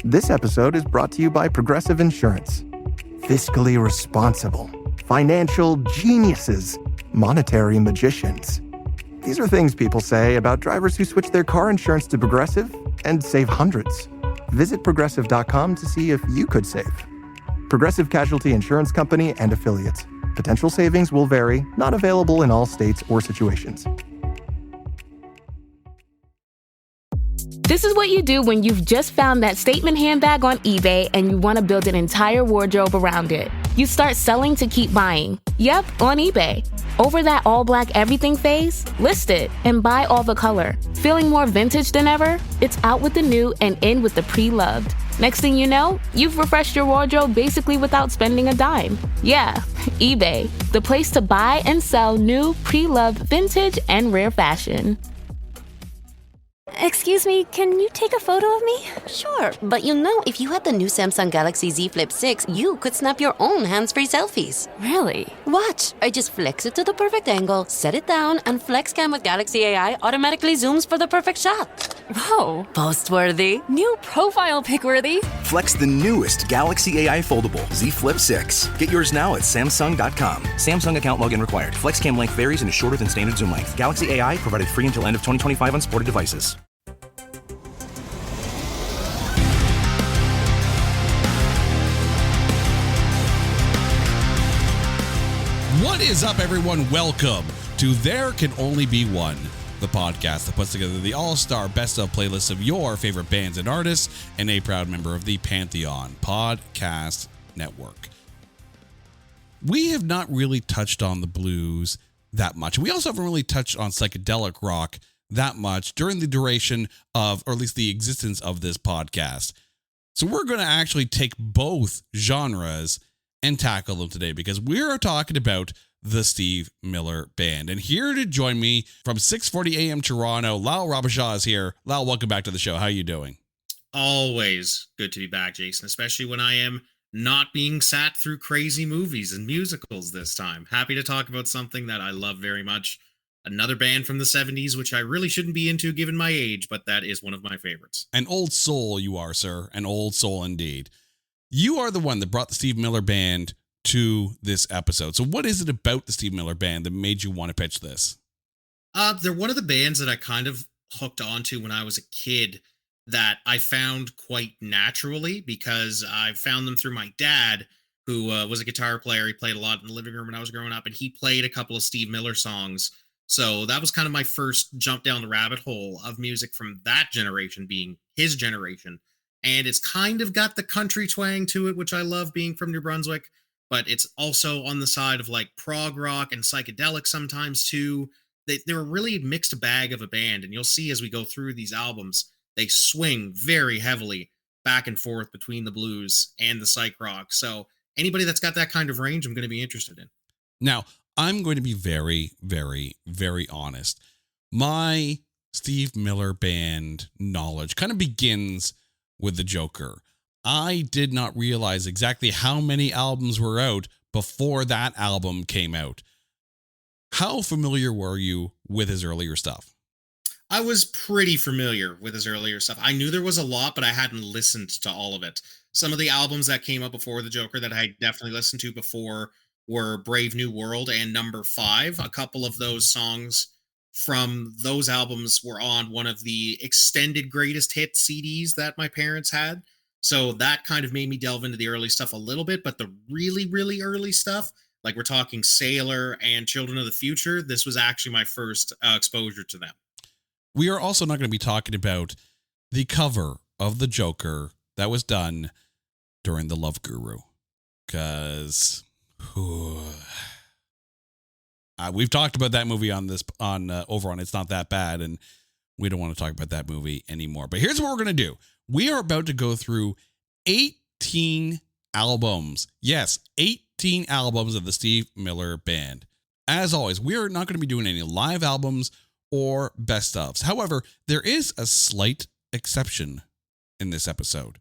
This episode is brought to you by Progressive Insurance. Fiscally responsible, financial geniuses, monetary magicians. These are things people say about drivers who switch their car insurance to Progressive and save hundreds. Visit progressive.com to see if you could save. Progressive Casualty Insurance Company and Affiliates. Potential savings will vary, not available in all states or situations. This is what you do when you've just found that statement handbag on eBay and you want to build an entire wardrobe around it. You start selling to keep buying. Yep, on eBay. Over that all-black everything phase? List it and buy all the color. Feeling more vintage than ever? It's out with the new and in with the pre-loved. Next thing you know, you've refreshed your wardrobe basically without spending a dime. Yeah, eBay, the place to buy and sell new, pre-loved, vintage, and rare fashion. Excuse me, can you take a photo of me? Sure, but if you had the new Samsung Galaxy Z Flip 6, you could snap your own hands-free selfies. Really? Watch! I just flex it to the perfect angle, set it down, and FlexCam with Galaxy AI automatically zooms for the perfect shot. Whoa. Post-worthy. New profile pic-worthy. Flex the newest Galaxy AI foldable Z Flip 6. Get yours now at Samsung.com. Samsung account login required. FlexCam length varies and is shorter than standard zoom length. Galaxy AI provided free until end of 2025 on supported devices. What is up, everyone? Welcome to There Can Only Be One, the podcast that puts together the all-star best-of playlists of your favorite bands and artists, and a proud member of the Pantheon Podcast Network. We have not really touched on the blues that much. We also haven't really touched on psychedelic rock that much during the duration of, or at least the existence of this podcast. So we're going to actually take both genres and tackle them today, because we are talking about the Steve Miller Band. And here to join me from 6:40 a.m. Toronto, Lyle Robichaud is here. Lyle, welcome back to the show. How are you doing? Always good to be back, Jason, especially when I am not being sat through crazy movies and musicals this time. Happy to talk about something that I love very much. Another band from the 70s, which I really shouldn't be into given my age, but that is one of my favorites. An old soul you are, sir. An old soul indeed. You are the one that brought the Steve Miller Band to this episode. So what is it about the Steve Miller Band that made you want to pitch this? They're one of the bands that I kind of hooked onto when I was a kid that I found quite naturally, because I found them through my dad, who was a guitar player. He played a lot in the living room when I was growing up, and he played a couple of Steve Miller songs. So that was kind of my first jump down the rabbit hole of music from that generation, being his generation. And it's kind of got the country twang to it, which I love, being from New Brunswick, but it's also on the side of like prog rock and psychedelic sometimes too. They're a really mixed bag of a band, and you'll see as we go through these albums, they swing very heavily back and forth between the blues and the psych rock. So anybody that's got that kind of range, I'm going to be interested in. Now, I'm going to be very, very, very honest. My Steve Miller Band knowledge kind of begins with the Joker. I did not realize exactly how many albums were out before that album came out. How familiar were you with his earlier stuff? I was pretty familiar with his earlier stuff. I knew there was a lot, but I hadn't listened to all of it. Some of the albums that came up before the Joker that I definitely listened to before were Brave New World and Number 5. A couple of those songs from those albums were on one of the extended greatest hit CDs that my parents had. So that kind of made me delve into the early stuff a little bit, but the really, really early stuff, like we're talking Sailor and Children of the Future, this was actually my first exposure to them. We are also not going to be talking about the cover of the Joker that was done during the Love Guru, because we've talked about that movie on over on It's Not That Bad, and we don't want to talk about that movie anymore. But here's what we're going to do. We are about to go through 18 albums. Yes, 18 albums of the Steve Miller Band. As always, we are not going to be doing any live albums or best ofs. However, there is a slight exception in this episode.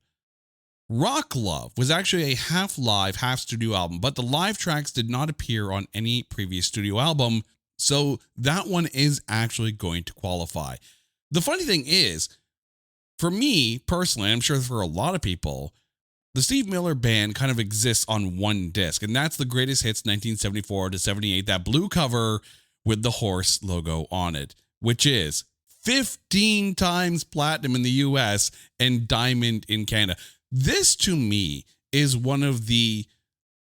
Rock Love was actually a half live, half studio album, but the live tracks did not appear on any previous studio album, so that one is actually going to qualify. The funny thing is, for me personally, I'm sure for a lot of people, the Steve Miller Band kind of exists on one disc, and that's the greatest hits 1974 to 78, that blue cover with the horse logo on it, which is 15 times platinum in the US and diamond in Canada. This to me is one of the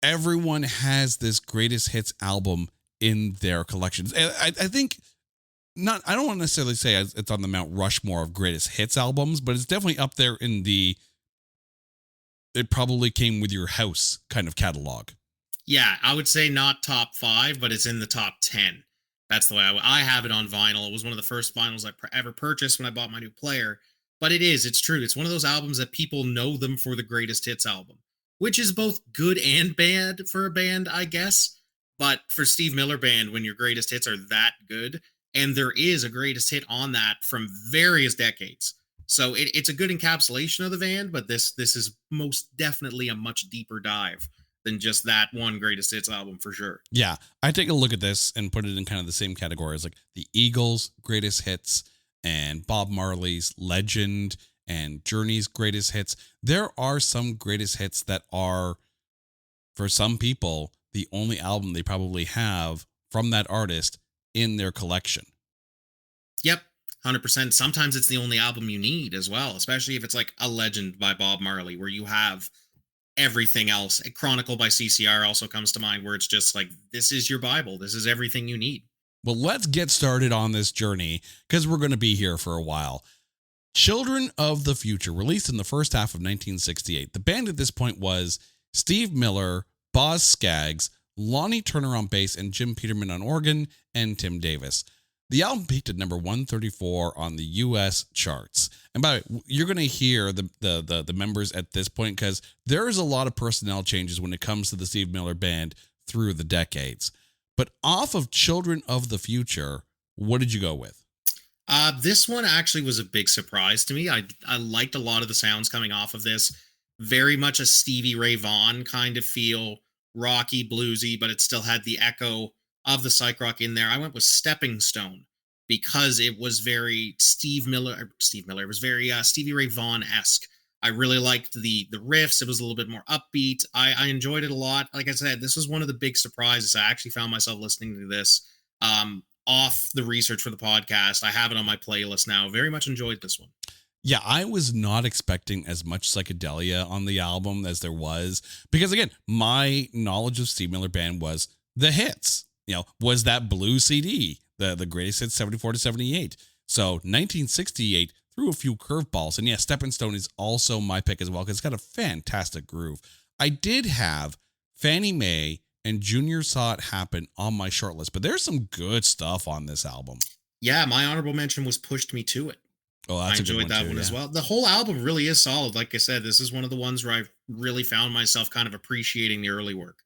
everyone has this greatest hits album in their collections. And I think not, I don't want to necessarily say it's on the Mount Rushmore of greatest hits albums, but it's definitely up there in the it probably came with your house kind of catalog. Yeah, I would say not top 5, but it's in the top 10. That's the way I have it on vinyl. It was one of the first vinyls I ever purchased when I bought my new player. But it's true. It's one of those albums that people know them for the greatest hits album, which is both good and bad for a band, I guess. But for Steve Miller Band, when your greatest hits are that good, and there is a greatest hit on that from various decades. So it's a good encapsulation of the band, but this is most definitely a much deeper dive than just that one greatest hits album for sure. Yeah, I take a look at this and put it in kind of the same category as like the Eagles' greatest hits and Bob Marley's Legend and Journey's greatest hits. There are some greatest hits that are, for some people, the only album they probably have from that artist in their collection. Yep. 100%. Sometimes it's the only album you need as well, especially if it's like a Legend by Bob Marley, where you have everything else. A Chronicle by CCR also comes to mind, where it's just like, this is your Bible. This is everything you need. Well, let's get started on this journey because we're going to be here for a while. Children of the Future, released in the first half of 1968. The band at this point was Steve Miller, Boz Scaggs, Lonnie Turner on bass, and Jim Peterman on organ, and Tim Davis. The album peaked at number 134 on the U.S. charts. And by the way, you're going to hear the members at this point because there is a lot of personnel changes when it comes to the Steve Miller Band through the decades. But off of Children of the Future, what did you go with? This one actually was a big surprise to me. I liked a lot of the sounds coming off of this. Very much a Stevie Ray Vaughan kind of feel, rocky, bluesy, but it still had the echo of the psych rock in there. I went with Stepping Stone because it was very Steve Miller. It was very Stevie Ray Vaughan-esque. I really liked the riffs. It was a little bit more upbeat. I enjoyed it a lot. Like I said, this was one of the big surprises. I actually found myself listening to this off the research for the podcast. I have it on my playlist now. Very much enjoyed this one. Yeah, I was not expecting as much psychedelia on the album as there was. Because again, my knowledge of Steve Miller Band was the hits. Was that blue CD, the greatest hits 74 to 78. So 1968 threw a few curveballs. And yeah, Stepping Stone is also my pick as well because it's got a fantastic groove. I did have Fannie Mae and Junior Saw It Happen on my short list, but there's some good stuff on this album. Yeah, my honorable mention was Pushed Me to It. Oh, that's I enjoyed that one as well. The whole album really is solid. Like I said, this is one of the ones where I really found myself kind of appreciating the early work.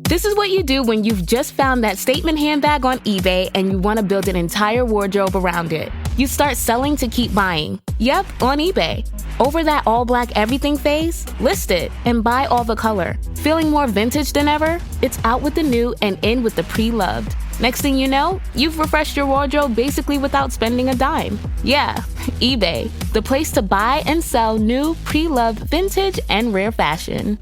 This is what you do when you've just found that statement handbag on eBay and you want to build an entire wardrobe around it. You start selling to keep buying. Yep, on eBay. Over that all-black everything phase? List it and buy all the color. Feeling more vintage than ever? It's out with the new and in with the pre-loved. Next thing you know, you've refreshed your wardrobe basically without spending a dime. Yeah, eBay, the place to buy and sell new, pre-loved, vintage, and rare fashion.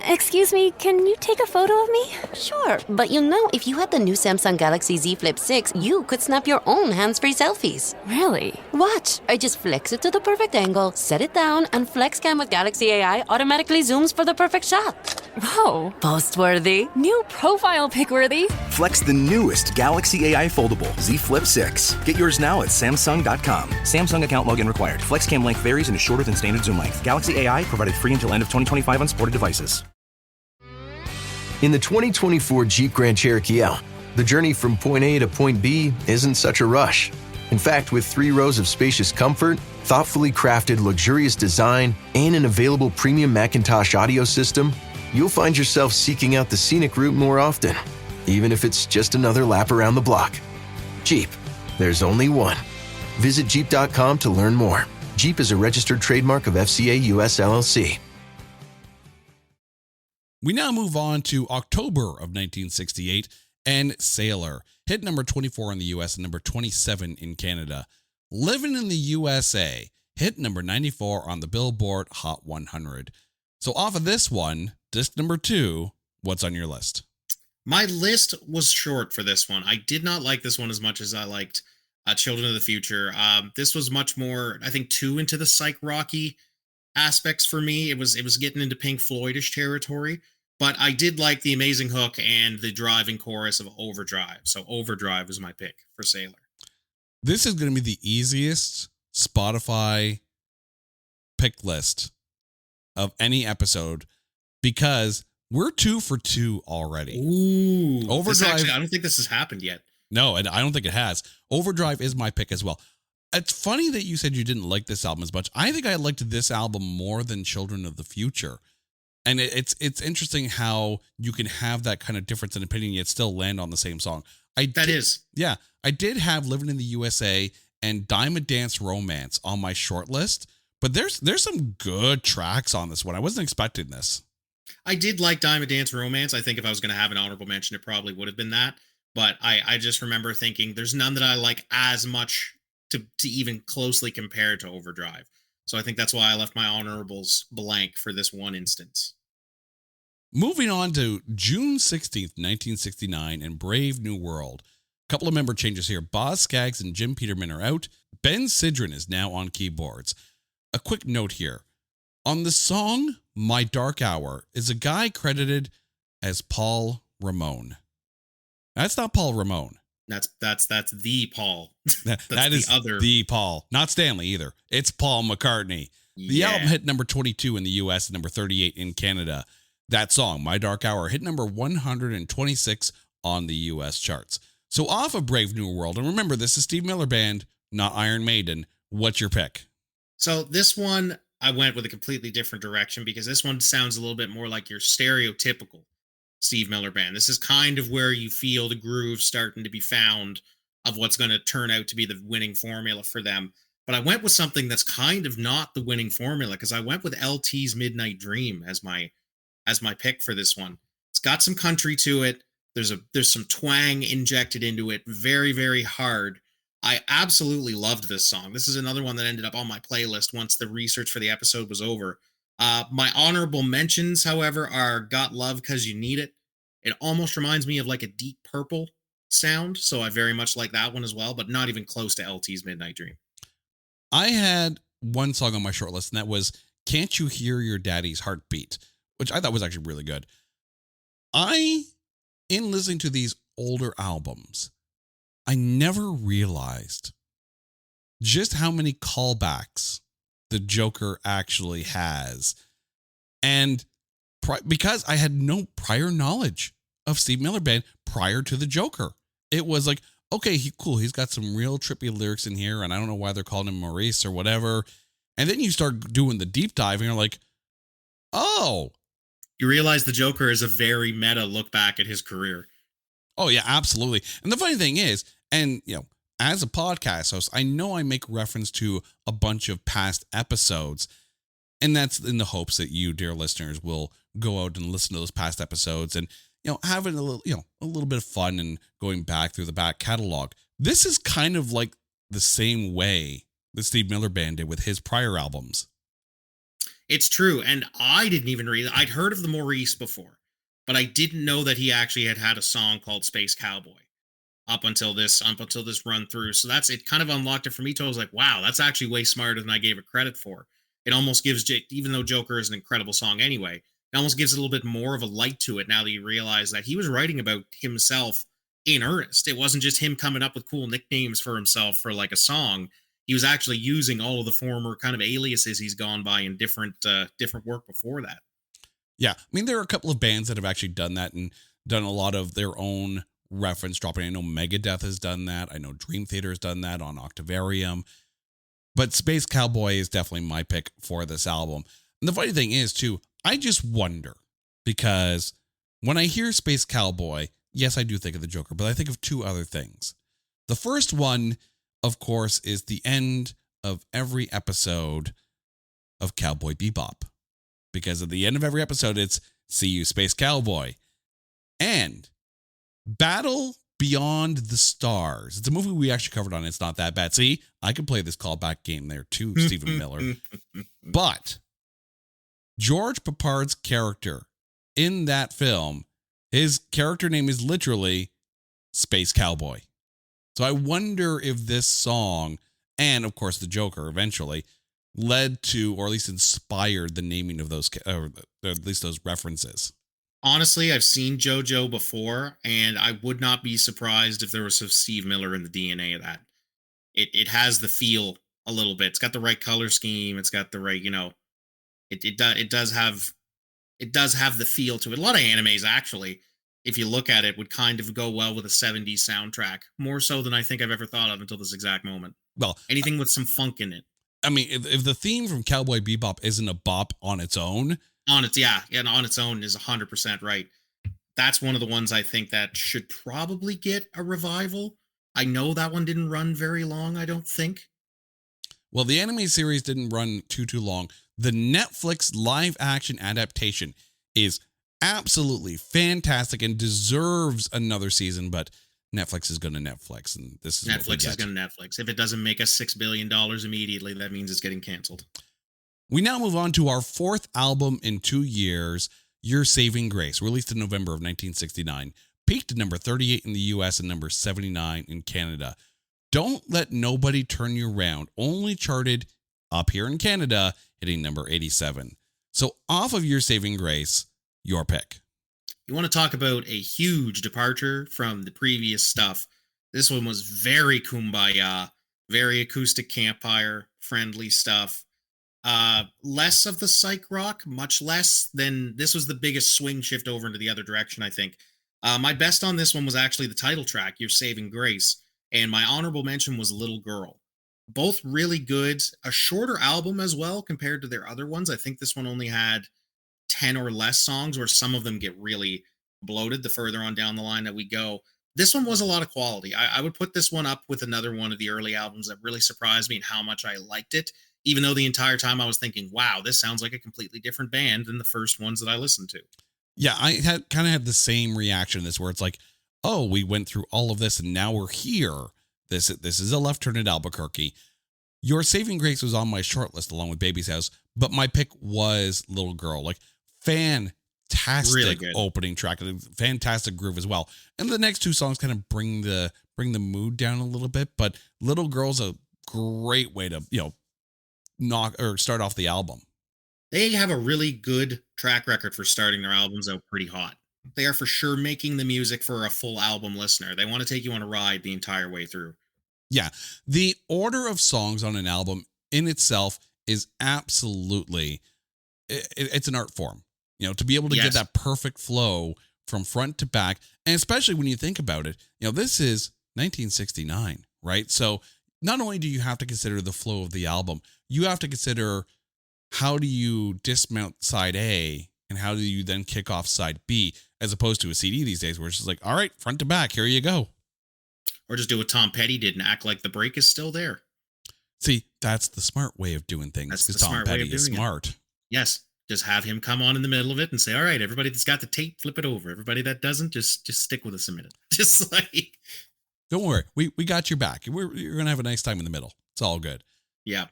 Excuse me, can you take a photo of me? Sure, but if you had the new Samsung Galaxy Z Flip 6, you could snap your own hands-free selfies. Really? Watch. I just flex it to the perfect angle, set it down, and FlexCam with Galaxy AI automatically zooms for the perfect shot. Whoa. Post-worthy. New profile pic-worthy. Flex the newest Galaxy AI foldable Z Flip 6. Get yours now at Samsung.com. Samsung account login required. FlexCam length varies and is shorter than standard zoom length. Galaxy AI provided free until end of 2025 on supported devices. In the 2024 Jeep Grand Cherokee L, the journey from point A to point B isn't such a rush. In fact, with 3 rows of spacious comfort, thoughtfully crafted luxurious design, and an available premium Macintosh audio system, you'll find yourself seeking out the scenic route more often, even if it's just another lap around the block. Jeep, there's only one. Visit Jeep.com to learn more. Jeep is a registered trademark of FCA US LLC. We now move on to October of 1968, and Sailor hit number 24 in the US and number 27 in Canada. Living in the USA hit number 94 on the Billboard Hot 100. So off of this one, disc number 2, what's on your list? My list was short for this one. I did not like this one as much as I liked Children of the Future. This was much more, I think, too into the psych rocky aspects for me. It was getting into Pink Floydish territory, but I did like the amazing hook and the driving chorus of Overdrive. So Overdrive was my pick for Sailor. This is going to be the easiest Spotify pick list of any episode because we're 2 for 2 already. Ooh, Overdrive. I don't think this has happened yet. No, and I don't think it has. Overdrive is my pick as well. It's funny that you said you didn't like this album as much. I think I liked this album more than Children of the Future. And it's interesting how you can have that kind of difference in opinion yet still land on the same song. Yeah. I did have Living in the USA and Diamond Dance Romance on my short list, but there's some good tracks on this one. I wasn't expecting this. I did like Diamond Dance Romance. I think if I was going to have an honorable mention, it probably would have been that. But I just remember thinking there's none that I like as much to even closely compare to Overdrive. So I think that's why I left my honorables blank for this one instance. Moving on to June 16th, 1969 in Brave New World. A couple of member changes here. Boz Scaggs and Jim Peterman are out. Ben Sidran is now on keyboards. A quick note here. On the song My Dark Hour is a guy credited as Paul Ramone. That's not Paul Ramone. That's the Paul. That is the Paul. Not Stanley either. It's Paul McCartney. The album hit number 22 in the US and number 38 in Canada. That song, My Dark Hour, hit number 126 on the US charts. So off of Brave New World, and remember, this is Steve Miller Band, not Iron Maiden. What's your pick? So this one, I went with a completely different direction because this one sounds a little bit more like your stereotypical Steve Miller Band. This is kind of where you feel the groove starting to be found of what's going to turn out to be the winning formula for them. But I went with something that's kind of not the winning formula because I went with LT's Midnight Dream as my pick for this one. It's got some country to it. There's some twang injected into it, very, very hard. I absolutely loved this song. This is another one that ended up on my playlist once the research for the episode was over. My honorable mentions, however, are Got Love 'Cause You Need It. It almost reminds me of like a Deep Purple sound, so I very much like that one as well, but not even close to LT's Midnight Dream. I had one song on my short list, and that was Can't You Hear Your Daddy's Heartbeat, which I thought was actually really good. In listening to these older albums, I never realized just how many callbacks the Joker actually has. And because I had no prior knowledge of Steve Miller Band prior to the Joker, it was like, okay, cool. He's got some real trippy lyrics in here, and I don't know why they're calling him Maurice or whatever. And then you start doing the deep dive, and you're like, oh. You realize the Joker is a very meta look back at his career. Oh, yeah, absolutely. And the funny thing is, and, as a podcast host, I know I make reference to a bunch of past episodes, and that's in the hopes that you, dear listeners, will go out and listen to those past episodes and, having a little bit of fun and going back through the back catalog. This is kind of like the same way that Steve Miller Band did with his prior albums. It's true, and I didn't even read it. I'd heard of the Maurice before, but I didn't know that he actually had a song called Space Cowboy up until this run through. So it kind of unlocked it for me. So I was like, wow, that's actually way smarter than I gave it credit for. It almost gives, even though Joker is an incredible song anyway, it almost gives it a little bit more of a light to it now that you realize that he was writing about himself in earnest. It wasn't just him coming up with cool nicknames for himself for like a song. He was actually using all of the former kind of aliases he's gone by in different work before that. Yeah. I mean, there are a couple of bands that have actually done that and done a lot of their own reference dropping. I know Megadeth has done that. I know Dream Theater has done that on Octavarium. But Space Cowboy is definitely my pick for this album. And the funny thing is, too, I just wonder, because when I hear Space Cowboy, yes, I do think of the Joker, but I think of two other things. The first one, of course, is the end of every episode of Cowboy Bebop. Because at the end of every episode, it's "See you, Space Cowboy." And Battle Beyond the Stars. It's a movie we actually covered on It's Not That Bad. See, I could play this callback game there too, Stephen Miller. But George Papard's character in that film, his character name is literally Space Cowboy. So I wonder if this song, and of course the Joker eventually, led to, or at least inspired the naming of those, or at least those references. Honestly, I've seen JoJo before, and I would not be surprised if there was some Steve Miller in the DNA of that. It has the feel a little bit. It's got the right color scheme. It's got the right, it does have the feel to it. A lot of animes, actually, if you look at it, would kind of go well with a 70s soundtrack, more so than I think I've ever thought of until this exact moment. Well, anything with some funk in it. I mean, if the theme from Cowboy Bebop isn't a bop on its own, on its own is 100% right. That's one of the ones I think that should probably get a revival. I know that one didn't run very long, I don't think. Well, the anime series didn't run too long. The Netflix live action adaptation is absolutely fantastic and deserves another season, but Netflix is going to Netflix, and this is Netflix is going to Netflix. If it doesn't make us $6 billion immediately, that means it's getting canceled. We now move on to our fourth album in 2 years, Your Saving Grace, released in November of 1969, peaked at number 38 in the US and number 79 in Canada. Don't Let Nobody Turn You Around only charted up here in Canada, hitting number 87. So off of Your Saving Grace, your pick. You want to talk about a huge departure from the previous stuff. This one was very kumbaya, very acoustic campfire friendly stuff. Less of the psych rock, much less than this was the biggest swing shift over into the other direction, I think. My best on this one was actually the title track, Your Saving Grace, and my honorable mention was Little Girl. Both really good, a shorter album as well compared to their other ones. I think this one only had 10 or less songs, where some of them get really bloated the further on down the line that we go. This one was a lot of quality. I would put this one up with another one of the early albums that really surprised me and how much I liked it, even though the entire time I was thinking, wow, this sounds like a completely different band than the first ones that I listened to. Yeah, I kind of had the same reaction to this, where it's like, oh, we went through all of this and now we're here. This is a left turn at Albuquerque. Your Saving Grace was on my short list along with Baby's House, but my pick was Little Girl. Like, fantastic really good opening track, fantastic groove as well. And the next two songs kind of bring the mood down a little bit, but Little Girl's a great way to, start off the album. They have a really good track record for starting their albums out pretty hot. They are for sure making the music for a full album listener. They want to take you on a ride the entire way through. Yeah. The order of songs on an album in itself is absolutely, it's an art form, to be able to get that perfect flow from front to back. And especially when you think about it, this is 1969, right? So not only do you have to consider the flow of the album, you have to consider how do you dismount side A and how do you then kick off side B, as opposed to a CD these days where it's just like, all right, front to back, here you go. Or just do what Tom Petty did and act like the break is still there. See, that's the smart way of doing things, because Tom Petty is smart. Yes. Just have him come on in the middle of it and say, all right, everybody that's got the tape, flip it over. Everybody that doesn't, just stick with us a minute. Just like... Don't worry. We got your back. You're going to have a nice time in the middle. It's all good. Yeah.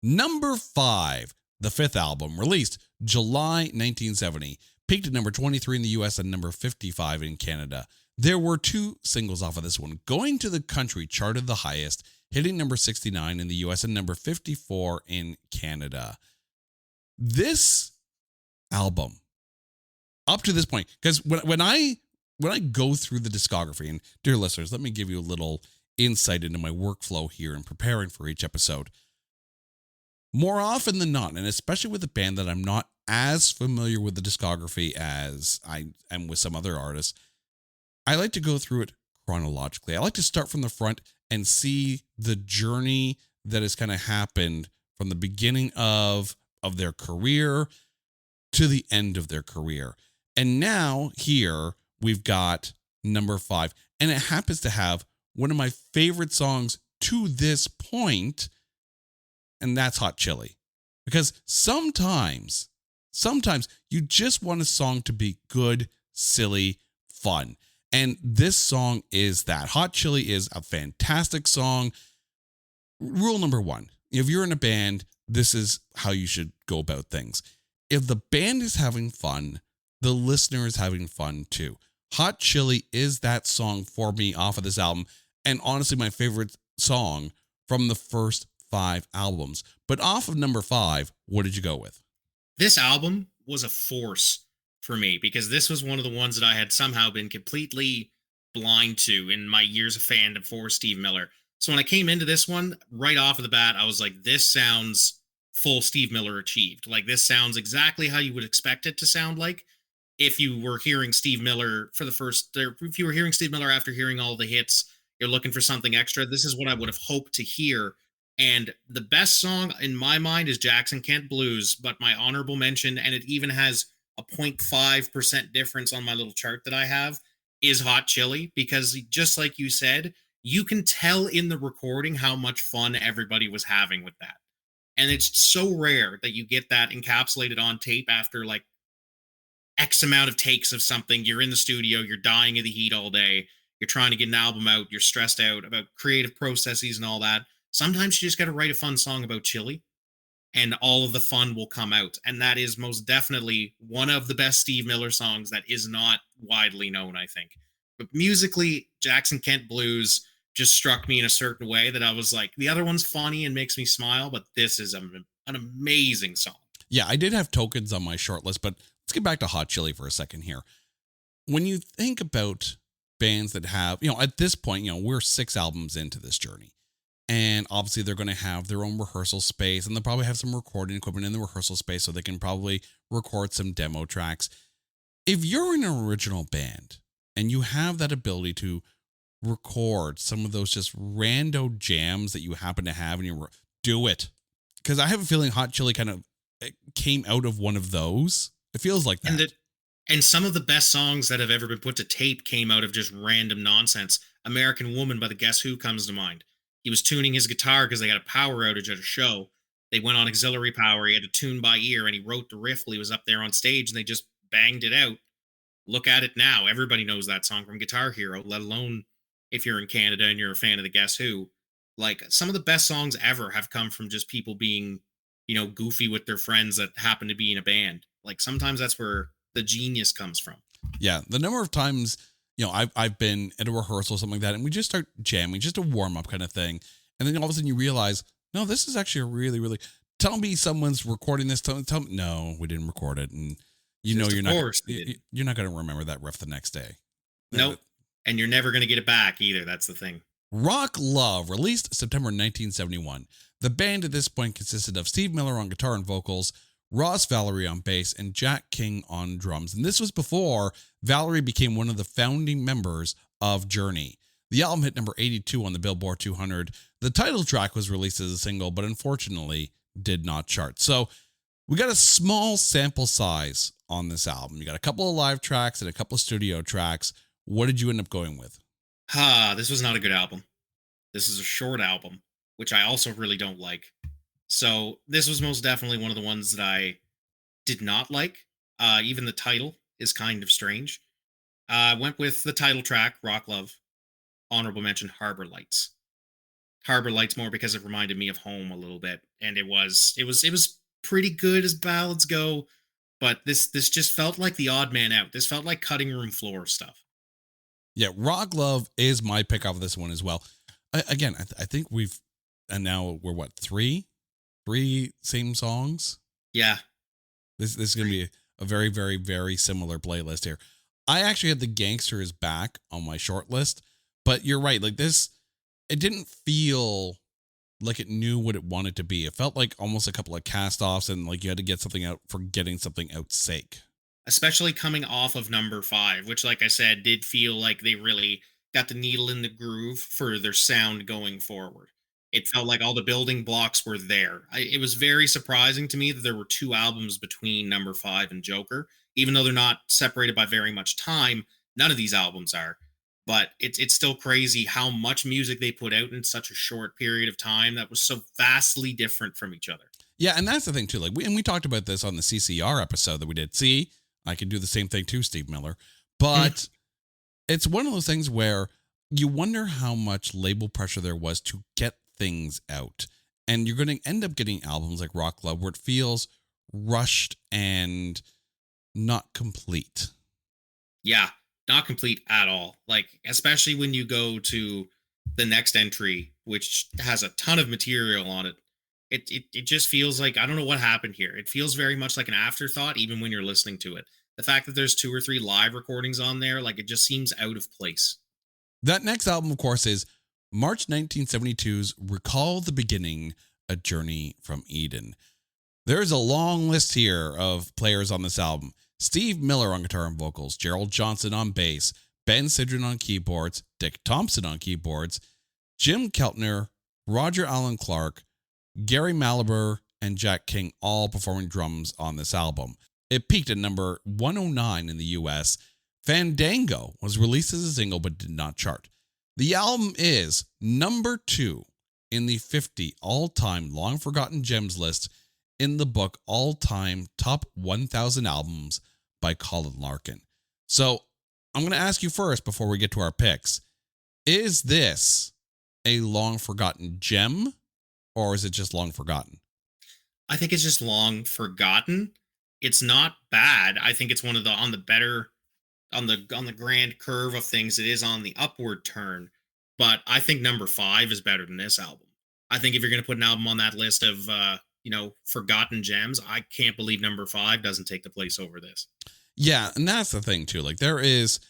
Number 5, the fifth album, released July 1970, peaked at number 23 in the US and number 55 in Canada. There were 2 singles off of this one. Going to the Country charted the highest, hitting number 69 in the US and number 54 in Canada. This album, up to this point, because when I go through the discography, and dear listeners, let me give you a little insight into my workflow here in preparing for each episode. More often than not, and especially with a band that I'm not as familiar with the discography as I am with some other artists, I like to go through it chronologically. I like to start from the front and see the journey that has kind of happened from the beginning of their career to the end of their career. And now here we've got number 5, and it happens to have one of my favorite songs to this point, and that's Hot Chili. Because sometimes you just want a song to be good, silly, fun. And this song is that. Hot Chili is a fantastic song. Rule number one, if you're in a band, this is how you should go about things. If the band is having fun, the listener is having fun too. Hot Chili is that song for me off of this album. And honestly, my favorite song from the first 5 albums. But off of number 5, what did you go with? This album was a force for me because this was one of the ones that I had somehow been completely blind to in my years of fandom for Steve Miller. So when I came into this one, right off of the bat, I was like, this sounds full Steve Miller achieved. Like, this sounds exactly how you would expect it to sound like if you were hearing Steve Miller if you were hearing Steve Miller after hearing all the hits, you're looking for something extra. This is what I would have hoped to hear. And the best song in my mind is Jackson Kent Blues, but my honorable mention, and it even has a 0.5% difference on my little chart that I have, is Hot Chili, because just like you said, you can tell in the recording how much fun everybody was having with that. And it's so rare that you get that encapsulated on tape after like X amount of takes of something. You're in the studio, you're dying of the heat all day, you're trying to get an album out, you're stressed out about creative processes and all that. Sometimes you just got to write a fun song about chili and all of the fun will come out. And that is most definitely one of the best Steve Miller songs that is not widely known, I think. But musically, Jackson Kent Blues just struck me in a certain way that I was like, the other one's funny and makes me smile, but this is an amazing song. Yeah, I did have Tokens on my short list, but let's get back to Hot Chili for a second here. When you think about bands that have, at this point, we're 6 albums into this journey. And obviously they're going to have their own rehearsal space, and they'll probably have some recording equipment in the rehearsal space so they can probably record some demo tracks. If you're an original band and you have that ability to record some of those just rando jams that you happen to have, and you do it. Because I have a feeling Hot Chili kind of came out of one of those. It feels like that. And some of the best songs that have ever been put to tape came out of just random nonsense. American Woman by the Guess Who comes to mind. He was tuning his guitar because they got a power outage at a show. They went on auxiliary power. He had to tune by ear, and he wrote the riff while he was up there on stage, and they just banged it out. Look at it now. Everybody knows that song from Guitar Hero, let alone if you're in Canada and you're a fan of the Guess Who. Like, some of the best songs ever have come from just people being, goofy with their friends that happen to be in a band. Like, sometimes that's where the genius comes from. Yeah, the number of times I've been at a rehearsal or something like that, and we just start jamming, just a warm up kind of thing, and then all of a sudden you realize, no, this is actually a really, really. Tell me someone's recording this. Tell me, no, we didn't record it, and you're not going to remember that riff the next day. Nope, and you're never going to get it back either. That's the thing. Rock Love, released September 1971. The band at this point consisted of Steve Miller on guitar and vocals, Ross Valerie on bass, and Jack King on drums. And this was before Valerie became one of the founding members of Journey. The album hit number 82 on the Billboard 200. The title track was released as a single, but unfortunately did not chart. So we got a small sample size on this album. You got a couple of live tracks and a couple of studio tracks. What did you end up going with? This was not a good album. This is a short album, which I also really don't like. So this was most definitely one of the ones that I did not like. Even the title is kind of strange. I went with the title track, Rock Love. Honorable mention, Harbor Lights. Harbor Lights more because it reminded me of home a little bit. And it was pretty good as ballads go. But this just felt like the odd man out. This felt like cutting room floor stuff. Yeah, Rock Love is my pick off of this one as well. I think and now we're what, three same songs? Yeah. This is going to be a very, very, very similar playlist here. I actually had the Gangsters Back on my short list, but you're right. Like this, it didn't feel like it knew what it wanted to be. It felt like almost a couple of cast-offs, and like you had to get something out for getting something out's sake. Especially coming off of number 5, which, like I said, did feel like they really got the needle in the groove for their sound going forward. It felt like all the building blocks were there. It was very surprising to me that there were 2 albums between number 5 and Joker. Even though they're not separated by very much time, none of these albums are. But it's still crazy how much music they put out in such a short period of time that was so vastly different from each other. Yeah, and that's the thing too. Like we talked about this on the CCR episode that we did. See, I can do the same thing too, Steve Miller. But it's one of those things where you wonder how much label pressure there was to get things out. And you're going to end up getting albums like Rock Love where it feels rushed and not complete. Yeah, not complete at all. Like, especially when you go to the next entry, which has a ton of material on it. It just feels like, I don't know what happened here. It feels very much like an afterthought, even when you're listening to it. The fact that there's 2 or 3 live recordings on there, like, it just seems out of place. That next album, of course, is March 1972's Recall the Beginning, A Journey from Eden. There's a long list here of players on this album. Steve Miller on guitar and vocals, Gerald Johnson on bass, Ben Sidran on keyboards, Dick Thompson on keyboards, Jim Keltner, Roger Allen Clark, Gary Malaber, and Jack King all performing drums on this album. It peaked at number 109 in the US. Fandango was released as a single but did not chart. The album is number 2 in the 50 all-time long-forgotten gems list in the book All-Time Top 1,000 Albums by Colin Larkin. So I'm going to ask you first before we get to our picks. Is this a long-forgotten gem or is it just long forgotten? I think it's just long forgotten. It's not bad. I think it's one of the on the better on the grand curve of things. It is on the upward turn, but I think number 5 is better than this album. I think if you're going to put an album on that list of forgotten gems, I can't believe number 5 doesn't take the place over this. Yeah, and that's the thing too. Like there is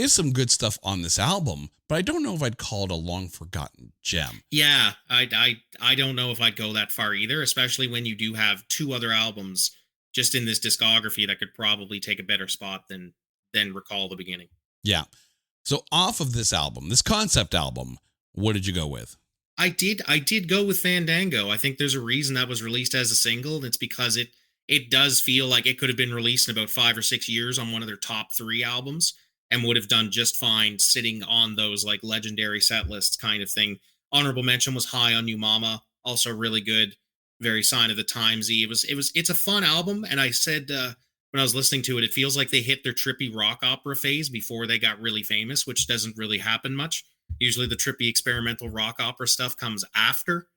some good stuff on this album, but I don't know if I'd call it a long forgotten gem. Yeah, I don't know if I'd go that far either, especially when you do have 2 other albums just in this discography that could probably take a better spot than Recall the Beginning. Yeah. So off of this album, this concept album, what did you go with? I did go with Fandango. I think there's a reason that was released as a single, and it's because it does feel like it could have been released in about 5 or 6 years on one of their top 3 albums and would have done just fine sitting on those like legendary set lists kind of thing. Honorable mention was High on You Mama, also really good, very Sign of the Timesy. It's a fun album, and I said when I was listening to it, it feels like they hit their trippy rock opera phase before they got really famous, which doesn't really happen much. Usually the trippy experimental rock opera stuff comes after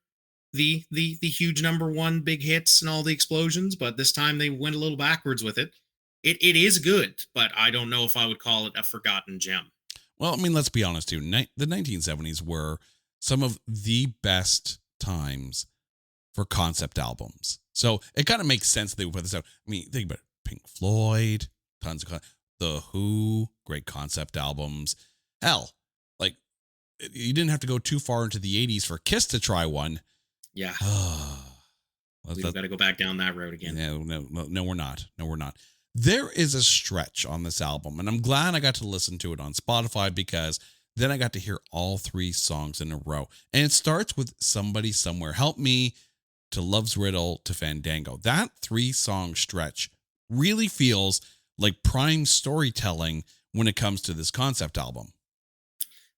the huge number 1 big hits and all the explosions, but this time they went a little backwards with it. It is good, but I don't know if I would call it a forgotten gem. Well, I mean, let's be honest too. The 1970s were some of the best times for concept albums. So it kind of makes sense that they would put this out. I mean, think about it. Pink Floyd, tons of The Who, great concept albums. Hell, like you didn't have to go too far into the 80s for Kiss to try one. Yeah. We've got to go back down that road again. No, we're not. No, we're not. There is a stretch on this album, and I'm glad I got to listen to it on Spotify because then I got to hear all 3 songs in a row. And it starts with Somebody Somewhere Help Me to Love's Riddle to Fandango. That 3-song stretch really feels like prime storytelling when it comes to this concept album.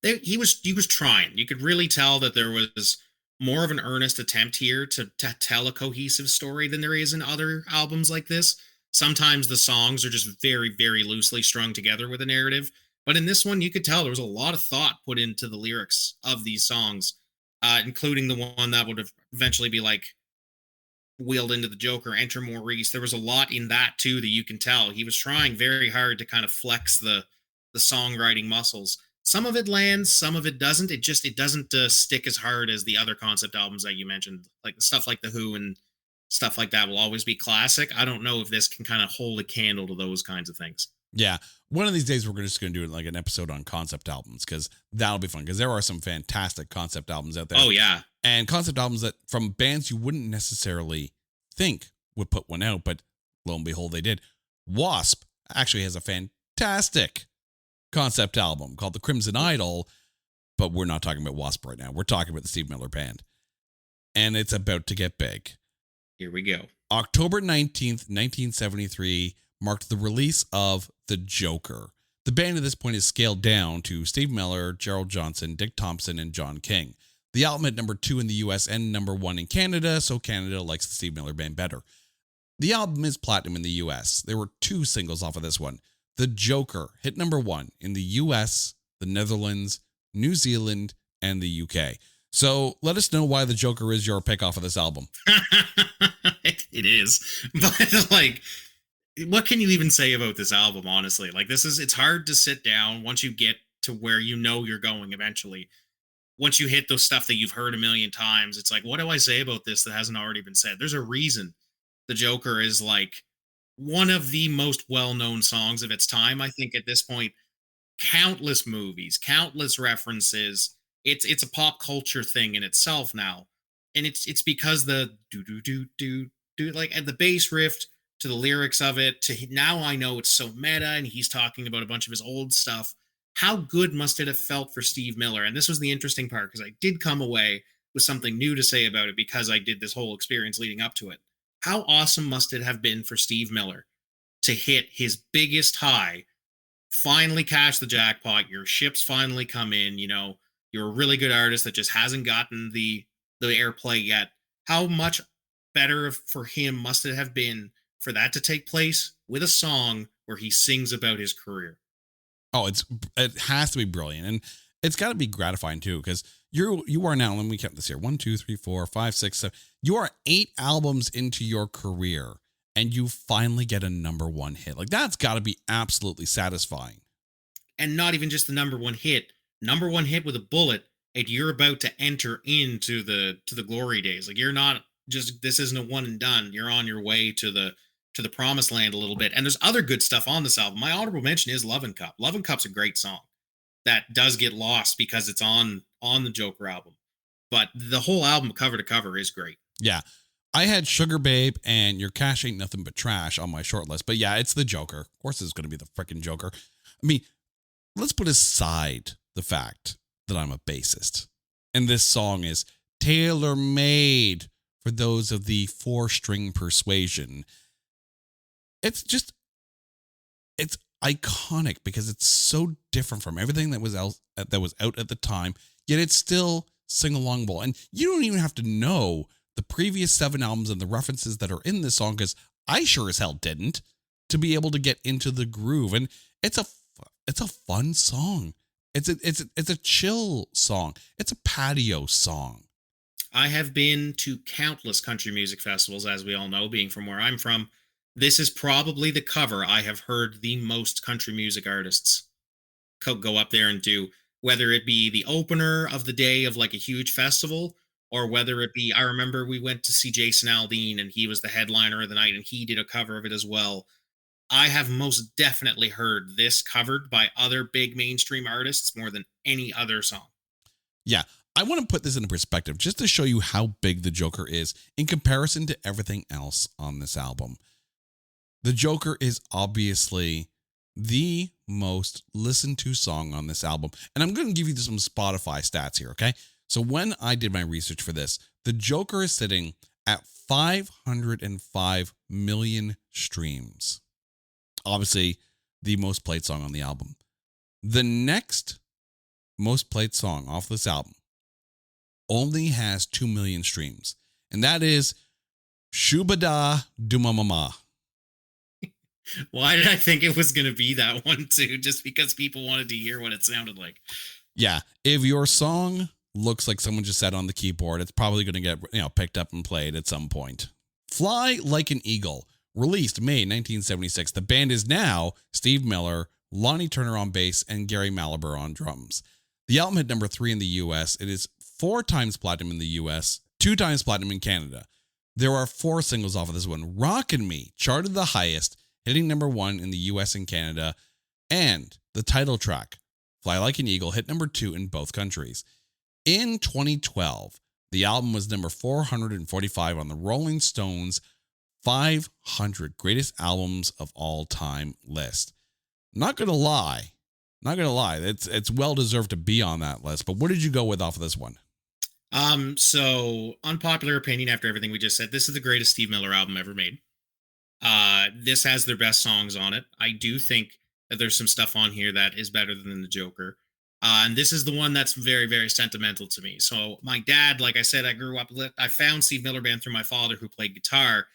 He was trying. You could really tell that there was more of an earnest attempt here to tell a cohesive story than there is in other albums like this. Sometimes the songs are just very, very loosely strung together with a narrative. But in this one, you could tell there was a lot of thought put into the lyrics of these songs, including the one that would eventually be like wheeled into the Joker, Enter Maurice. There was a lot in that too that you can tell. He was trying very hard to kind of flex the songwriting muscles. Some of it lands, some of it doesn't. It doesn't stick as hard as the other concept albums that you mentioned, like stuff like The Who and stuff like that will always be classic. I don't know if this can kind of hold a candle to those kinds of things. Yeah. One of these days, we're just going to do like an episode on concept albums because that'll be fun because there are some fantastic concept albums out there. Oh, yeah. And concept albums that from bands you wouldn't necessarily think would put one out, but lo and behold, they did. Wasp actually has a fantastic concept album called The Crimson Idol, but we're not talking about Wasp right now. We're talking about the Steve Miller Band. And it's about to get big. Here we go. October 19th, 1973 marked the release of The Joker. The band at this point is scaled down to Steve Miller, Gerald Johnson, Dick Thompson, and John King. The album hit number 2 in the US and number 1 in Canada, so Canada likes the Steve Miller Band better. The album is platinum in the US. There were 2 singles off of this one. The Joker hit number 1 in the US, the Netherlands, New Zealand, and the UK. So let us know why The Joker is your pick off of this album. It is. But like, what can you even say about this album, honestly? Like, it's hard to sit down once you get to where you know you're going eventually. Once you hit those stuff that you've heard a million times, it's like, what do I say about this that hasn't already been said? There's a reason The Joker is like one of the most well-known songs of its time. I think at this point, countless movies, countless references. It's a pop culture thing in itself now. And it's because the do like at the bass riff to the lyrics of it to now I know it's so meta and he's talking about a bunch of his old stuff. How good must it have felt for Steve Miller? And this was the interesting part because I did come away with something new to say about it because I did this whole experience leading up to it. How awesome must it have been for Steve Miller to hit his biggest high, finally cash the jackpot, your ships finally come in, you're a really good artist that just hasn't gotten the airplay yet. How much better for him must it have been for that to take place with a song where he sings about his career? Oh, it has to be brilliant, and it's got to be gratifying too, because you are now. Let me count this here: 1, 2, 3, 4, 5, 6, 7. You are 8 albums into your career, and you finally get a number 1 hit. Like that's got to be absolutely satisfying. And not even just the number 1 hit with a bullet, and you're about to enter into the glory days. Like you're not just this isn't a one and done. You're on your way to the promised land a little bit. And there's other good stuff on this album. My honorable mention is Love and Cup. Love and Cup's a great song that does get lost because it's on the Joker album. But the whole album cover to cover is great. Yeah. I had Sugar Babe and Your Cash Ain't Nothing But Trash on my short list. But yeah, it's the Joker. Of course it's going to be the freaking Joker. I mean, let's put aside the fact that I'm a bassist. And this song is tailor-made for those of the 4-string persuasion. It's iconic because it's so different from everything that was out at the time, yet it's still sing-alongable. And you don't even have to know the previous 7 albums and the references that are in this song, because I sure as hell didn't, to be able to get into the groove. And it's a fun song. It's a chill song. It's a patio song. I have been to countless country music festivals, as we all know, being from where I'm from. This is probably the cover I have heard the most country music artists go up there and do, whether it be the opener of the day of like a huge festival, or whether it be, I remember we went to see Jason Aldean and he was the headliner of the night and he did a cover of it as well. I have most definitely heard this covered by other big mainstream artists more than any other song. Yeah, I want to put this into perspective just to show you how big the Joker is in comparison to everything else on this album. The Joker is obviously the most listened to song on this album. And I'm going to give you some Spotify stats here, okay? So when I did my research for this, the Joker is sitting at 505 million streams. Obviously, the most played song on the album. The next most played song off this album only has 2 million streams. And that is Shubada Dumamama. Why did I think it was going to be that one too? Just because people wanted to hear what it sounded like. Yeah. If your song looks like someone just sat on the keyboard, it's probably going to get, picked up and played at some point. Fly Like an Eagle, released May 1976. The band is now Steve Miller, Lonnie Turner on bass, and Gary Malaber on drums. The album hit number 3 in the US. It is 4 times platinum in the US, 2 times platinum in Canada. There are 4 singles off of this one. Rockin' Me charted the highest, hitting number 1 in the US and Canada, and the title track, Fly Like an Eagle, hit number 2 in both countries. In 2012, the album was number 445 on the Rolling Stones 500 Greatest Albums of All Time list. Not gonna lie, it's well deserved to be on that list. But what did you go with off of this one? So unpopular opinion after everything we just said, this is the greatest Steve Miller album ever made. This has their best songs on it. I do think that there's some stuff on here that is better than the Joker. And this is the one that's very, very sentimental to me. So my dad, like I said, I found Steve Miller Band through my father who played guitar.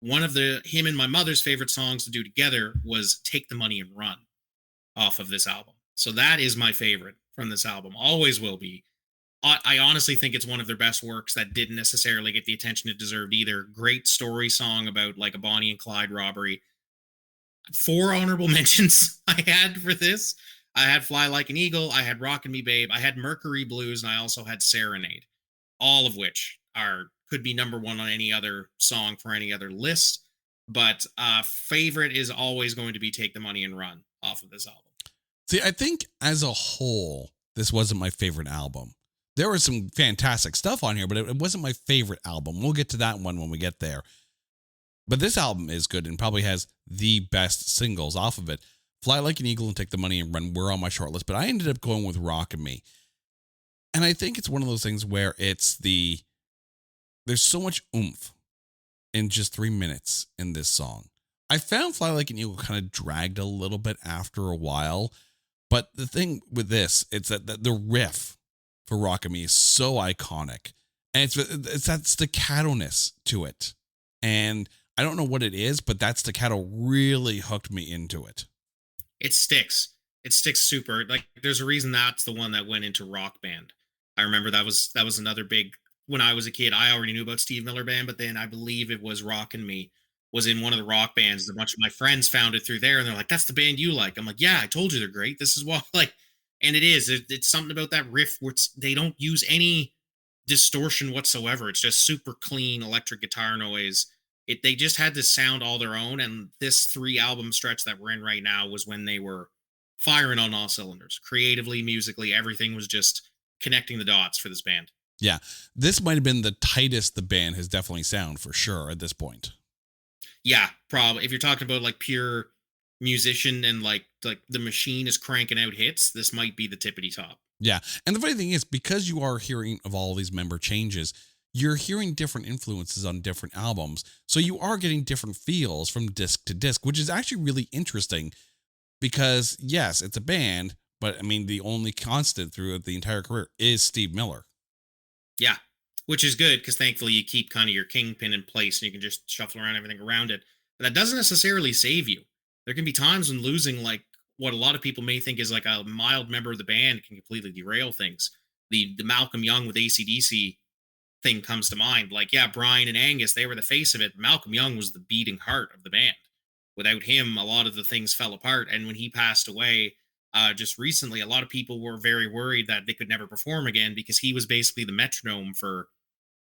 One of him and my mother's favorite songs to do together was Take the Money and Run. off of this album. So that is my favorite from this album. Always will be. I honestly think it's one of their best works that didn't necessarily get the attention it deserved either. Great story song about like a Bonnie and Clyde robbery. 4 honorable mentions I had for this. I had Fly Like an Eagle, I had Rockin' Me Babe, I had Mercury Blues, and I also had Serenade. All of which could be number one on any other song for any other list. But favorite is always going to be Take the Money and Run off of this album. See, I think as a whole, this wasn't my favorite album. There was some fantastic stuff on here, but it wasn't my favorite album. We'll get to that one when we get there. But this album is good and probably has the best singles off of it. Fly Like an Eagle and Take the Money and Run were on my short list, but I ended up going with Rockin' Me. And I think it's one of those things where there's so much oomph in just 3 minutes in this song. I found Fly Like an Eagle kind of dragged a little bit after a while, but the thing with this, it's that the riff for Rockin' Me is so iconic, and it's that staccato-ness to it. And I don't know what it is, but that staccato really hooked me into it. It sticks. It sticks super. Like there's a reason that's the one that went into Rock Band. I remember that was another big, when I was a kid, I already knew about Steve Miller Band, but then I believe it was Rockin' Me was in one of the rock bands. A bunch of my friends found it through there and they're like, that's the band you like. I'm like, yeah, I told you they're great. This is what like, and it is. It's something about that riff where they don't use any distortion whatsoever. It's just super clean electric guitar noise. They just had this sound all their own, and this 3 album stretch that we're in right now was when they were firing on all cylinders. Creatively, musically, everything was just connecting the dots for this band. Yeah, this might have been the tightest the band has definitely sound for sure at this point. Yeah, probably. If you're talking about like pure musician and like the machine is cranking out hits, this might be the tippity top. Yeah, and the funny thing is, because you are hearing of all these member changes, you're hearing different influences on different albums. So you are getting different feels from disc to disc, which is actually really interesting because, yes, it's a band, but I mean, the only constant throughout the entire career is Steve Miller. Yeah, which is good because thankfully you keep kind of your kingpin in place and you can just shuffle around everything around it. But that doesn't necessarily save you. There can be times when losing like what a lot of people may think is like a mild member of the band can completely derail things. The Malcolm Young with AC/DC thing comes to mind. Like, yeah, Brian and Angus, they were the face of it. Malcolm Young was the beating heart of the band. Without him, a lot of the things fell apart. And when he passed away just recently, a lot of people were very worried that they could never perform again because he was basically the metronome for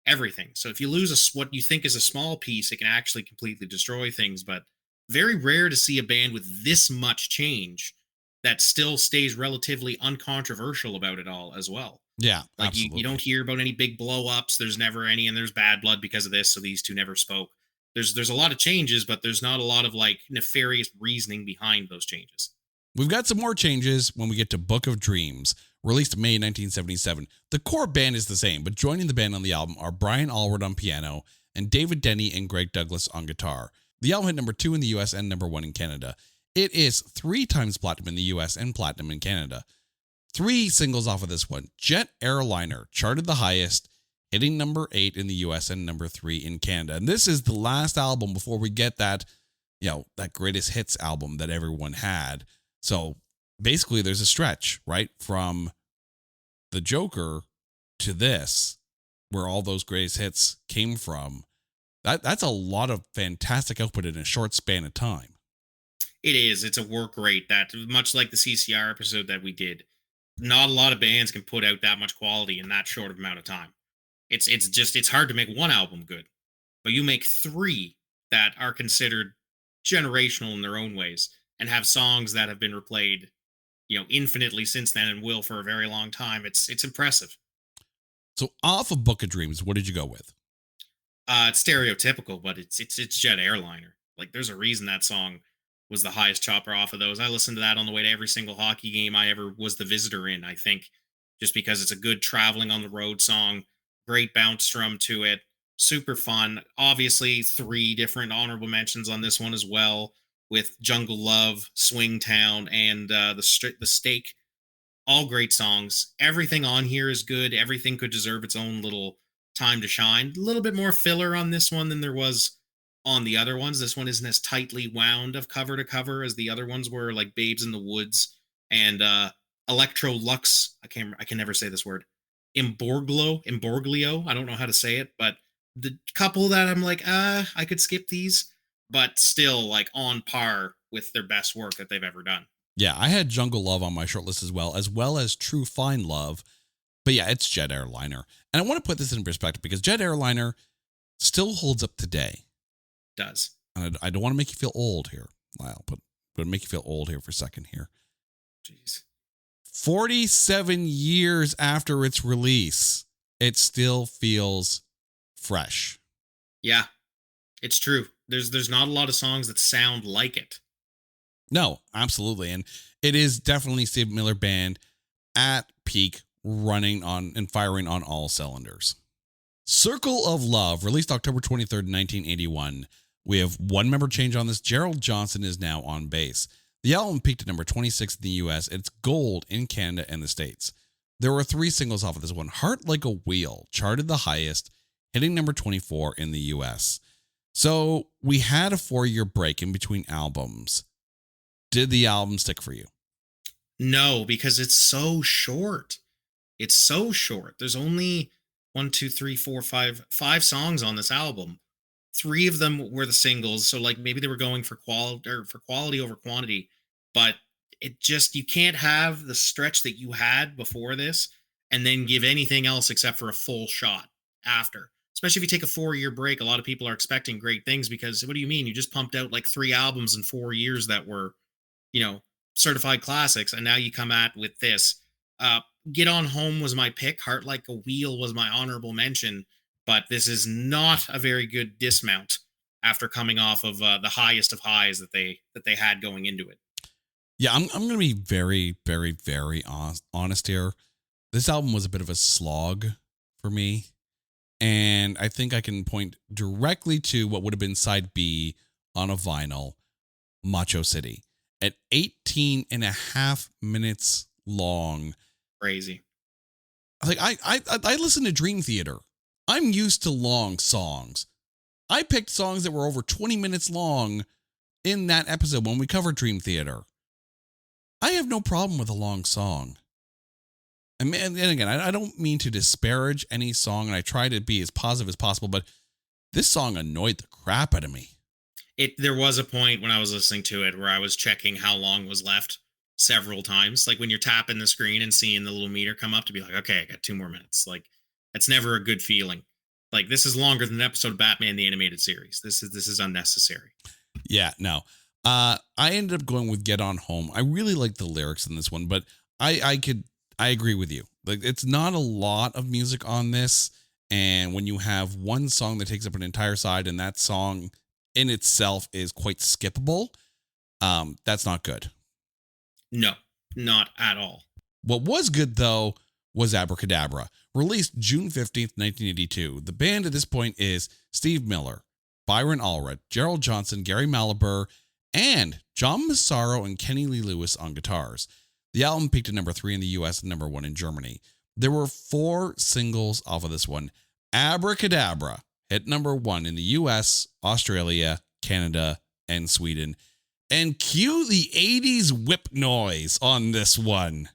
everything. So if you lose what you think is a small piece, it can actually completely destroy things. But very rare to see a band with this much change that still stays relatively uncontroversial about it all as well. Yeah, like you don't hear about any big blow ups. There's never any, and there's bad blood because of this. So these two never spoke. There's a lot of changes, but there's not a lot of like nefarious reasoning behind those changes. We've got some more changes when we get to Book of Dreams, released May 1977. The core band is the same, but joining the band on the album are Brian Allward on piano and David Denny and Greg Douglas on guitar. The album hit number 2 in the US and number 1 in Canada. It is 3 times platinum in the US and platinum in Canada. 3 singles off of this one. Jet Airliner charted the highest, hitting number 8 in the US and number 3 in Canada. And this is the last album before we get that, that greatest hits album that everyone had. So basically there's a stretch, right? From the Joker to this, where all those greatest hits came from. That's a lot of fantastic output in a short span of time. It is. It's a work rate that, much like the CCR episode that we did, not a lot of bands can put out that much quality in that short of amount of time. It's hard to make one album good, but you make 3 that are considered generational in their own ways and have songs that have been replayed, infinitely since then and will for a very long time. It's impressive. So off of Book of Dreams, what did you go with? It's stereotypical, but it's Jet Airliner. Like there's a reason that song was the highest chopper off of those. I listened to that on the way to every single hockey game I ever was the visitor in, I think, just because it's a good traveling on the road song, great bounce drum to it, super fun. Obviously, 3 different honorable mentions on this one as well, with Jungle Love, Swing Town, and the Stake. All great songs. Everything on here is good. Everything could deserve its own little time to shine. A little bit more filler on this one than there was on the other ones. This one isn't as tightly wound of cover to cover as the other ones were, like Babes in the Woods and Electro Lux. I can never say this word. Imborglio. I don't know how to say it, but the couple that I'm like, I could skip these, but still like on par with their best work that they've ever done. Yeah, I had Jungle Love on my short list as well as True Fine Love. But yeah, it's Jet Airliner. And I want to put this in perspective because Jet Airliner still holds up today. Does. And I don't want to make you feel old here, Lyle, but make you feel old here for a second here. Jeez. 47 years after its release, it still feels fresh. Yeah, it's true. There's not a lot of songs that sound like it. No, absolutely. And it is definitely Steve Miller Band at peak, running on and firing on all cylinders. Circle of Love, released October 23rd, 1981. We have one member change on this. Gerald Johnson is now on bass. The album peaked at number 26 in the US. It's gold in Canada and the States. There were 3 singles off of this one. Heart Like a Wheel charted the highest, hitting number 24 in the US. So we had a 4-year break in between albums. Did the album stick for you? No, because it's so short. It's so short. There's only 5 songs on this album. 3 of them were the singles, so like maybe they were going for quality over quantity, but it just, you can't have the stretch that you had before this and then give anything else except for a full shot after. Especially if you take a 4-year break, a lot of people are expecting great things because what do you mean? You just pumped out like 3 albums in 4 years that were, certified classics, and now you come at with this. Get On Home was my pick. Heart Like a Wheel was my honorable mention, but this is not a very good dismount after coming off of the highest of highs that they had going into it. Yeah, I'm going to be very, very, very honest here. This album was a bit of a slog for me, and I think I can point directly to what would have been side B on a vinyl, Macho City, at 18 and a half minutes long. Crazy. Like I listen to Dream Theater. I'm used to long songs. I picked songs that were over 20 minutes long in that episode when we covered Dream Theater. I have no problem with a long song. And again, I don't mean to disparage any song, and I try to be as positive as possible, but this song annoyed the crap out of me. There was a point when I was listening to it where I was checking how long was left several times. Like when you're tapping the screen and seeing the little meter come up to be like, okay, I got 2 more minutes. Like that's never a good feeling. Like this is longer than an episode of Batman the Animated Series. This is unnecessary. Yeah, no. I ended up going with Get On Home. I really like the lyrics in this one, but I agree with you. Like it's not a lot of music on this, and when you have one song that takes up an entire side and that song in itself is quite skippable, that's not good. No, not at all. What was good though was Abracadabra, released June 15th, 1982. The band at this point is Steve Miller, Byron Allred, Gerald Johnson, Gary Malaber, and John Massaro and Kenny Lee Lewis on guitars. The album peaked at number 3 in the US and number 1 in Germany. There were 4 singles off of this one. Abracadabra hit number 1 in the US, Australia, Canada, and Sweden. And cue the 80s whip noise on this one.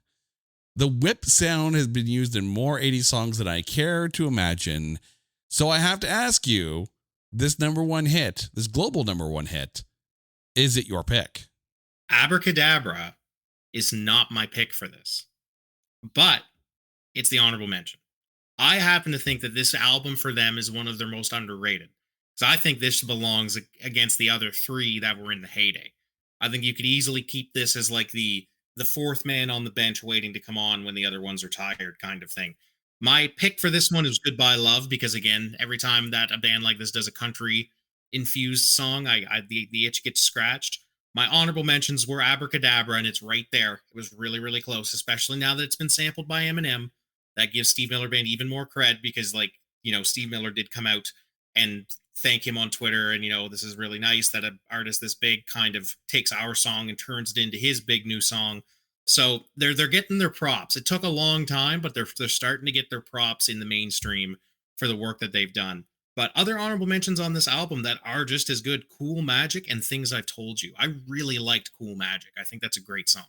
The whip sound has been used in more 80s songs than I care to imagine. So I have to ask you, this number 1 hit, this global number 1 hit, is it your pick? Abracadabra is not my pick for this, but it's the honorable mention. I happen to think that this album for them is one of their most underrated. So I think this belongs against the other 3 that were in the heyday. I think you could easily keep this as like the 4th man on the bench waiting to come on when the other ones are tired kind of thing. My pick for this one is Goodbye Love, because again, every time that a band like this does a country infused song, the itch gets scratched. My honorable mentions were Abracadabra, and it's right there. It was really, really close, especially now that it's been sampled by Eminem. That gives Steve Miller Band even more cred because, Steve Miller did come out and thank him on Twitter. And, this is really nice that an artist this big kind of takes our song and turns it into his big new song. So they're getting their props. It took a long time, but they're starting to get their props in the mainstream for the work that they've done. But other honorable mentions on this album that are just as good: Cool Magic and Things I've Told You. I really liked Cool Magic. I think that's a great song.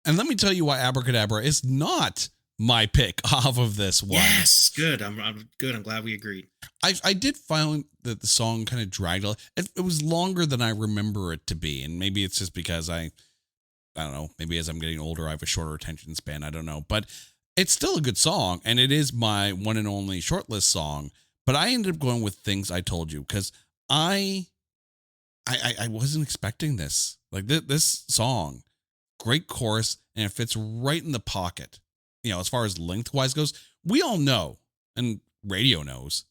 And let me tell you why Abracadabra is not my pick off of this one. Yes, good. I'm good. I'm glad we agreed. I did find that the song kind of dragged. It was longer than I remember it to be. And maybe it's just because I don't know, maybe as I'm getting older, I have a shorter attention span. I don't know, but it's still a good song. And it is my one and only shortlist song. But I ended up going with Things I Told You because I wasn't expecting this. Like this song, great chorus, and it fits right in the pocket. You know, as far as lengthwise goes, we all know, and radio knows,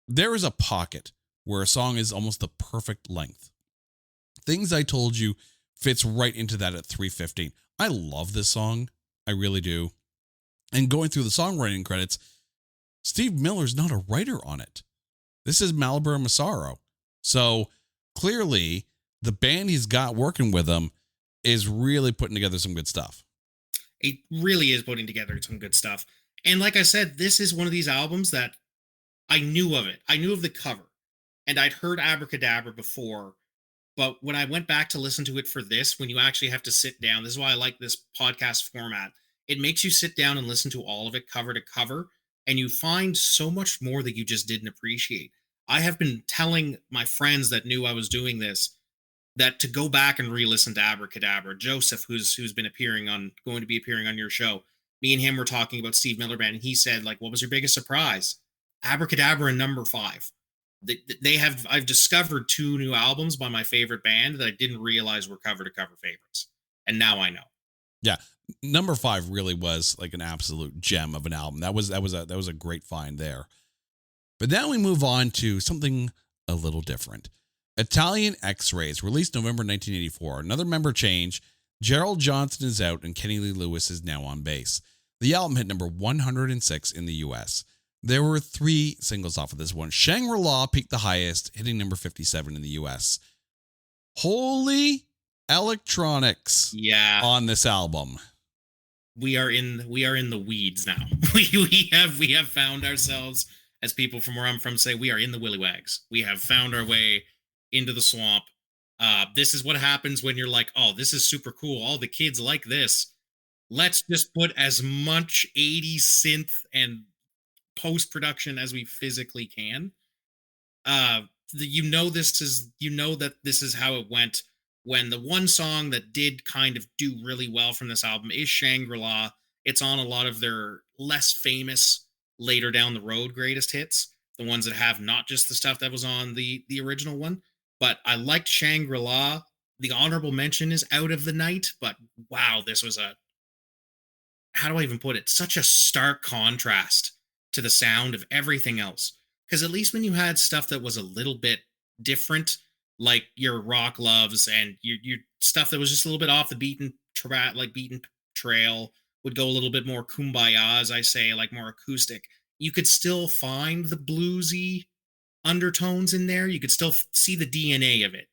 there is a pocket where a song is almost the perfect length. Things I Told You fits right into that at 3:15. I love this song. I really do. And going through the songwriting credits, Steve Miller's not a writer on it. This is Malabar Massaro. So clearly the band he's got working with him is really putting together some good stuff. It really is putting together some good stuff. And like I said, this is one of these albums that I knew of it. I knew of the cover, and I'd heard Abracadabra before. But when I went back to listen to it for this, when you actually have to sit down, this is why I like this podcast format. It makes you sit down and listen to all of it cover to cover, and you find so much more that you just didn't appreciate. I have been telling my friends that knew I was doing this that to go back and re-listen to Abracadabra. Joseph, who's been going to be appearing on your show, me and him were talking about Steve Miller Band, and he said, like, what was your biggest surprise? Abracadabra and Number 5. I've discovered 2 new albums by my favorite band that I didn't realize were cover to cover favorites, and now I know. Yeah, Number 5 really was like an absolute gem of an album. That was a great find there. But now we move on to something a little different. Italian X-Rays, released November 1984. Another member change. Gerald Johnson is out and Kenny Lee Lewis is now on bass. The album hit number 106 in the US. There were 3 singles off of this one. Shangri-La peaked the highest, hitting number 57 in the US. Holy electronics on this album. We are in the weeds now. we have found ourselves, as people from where I'm from say, we are in the willy wags. We have found our way into the swamp. This is what happens when you're like, oh, this is super cool. All the kids like this. Let's just put as much 80s synth and post-production as we physically can. That this is how it went when the one song that did kind of do really well from this album is Shangri-La. It's on a lot of their less famous later down the road greatest hits, the ones that have not just the stuff that was on the original one. But I liked Shangri-La. The honorable mention is Out of the Night, but wow, this was how do I even put it? Such a stark contrast to the sound of everything else. Because at least when you had stuff that was a little bit different, like your Rock Loves and your stuff that was just a little bit off the beaten trail, would go a little bit more kumbaya, as I say, like more acoustic. You could still find the bluesy undertones in there. You could still see the DNA of it.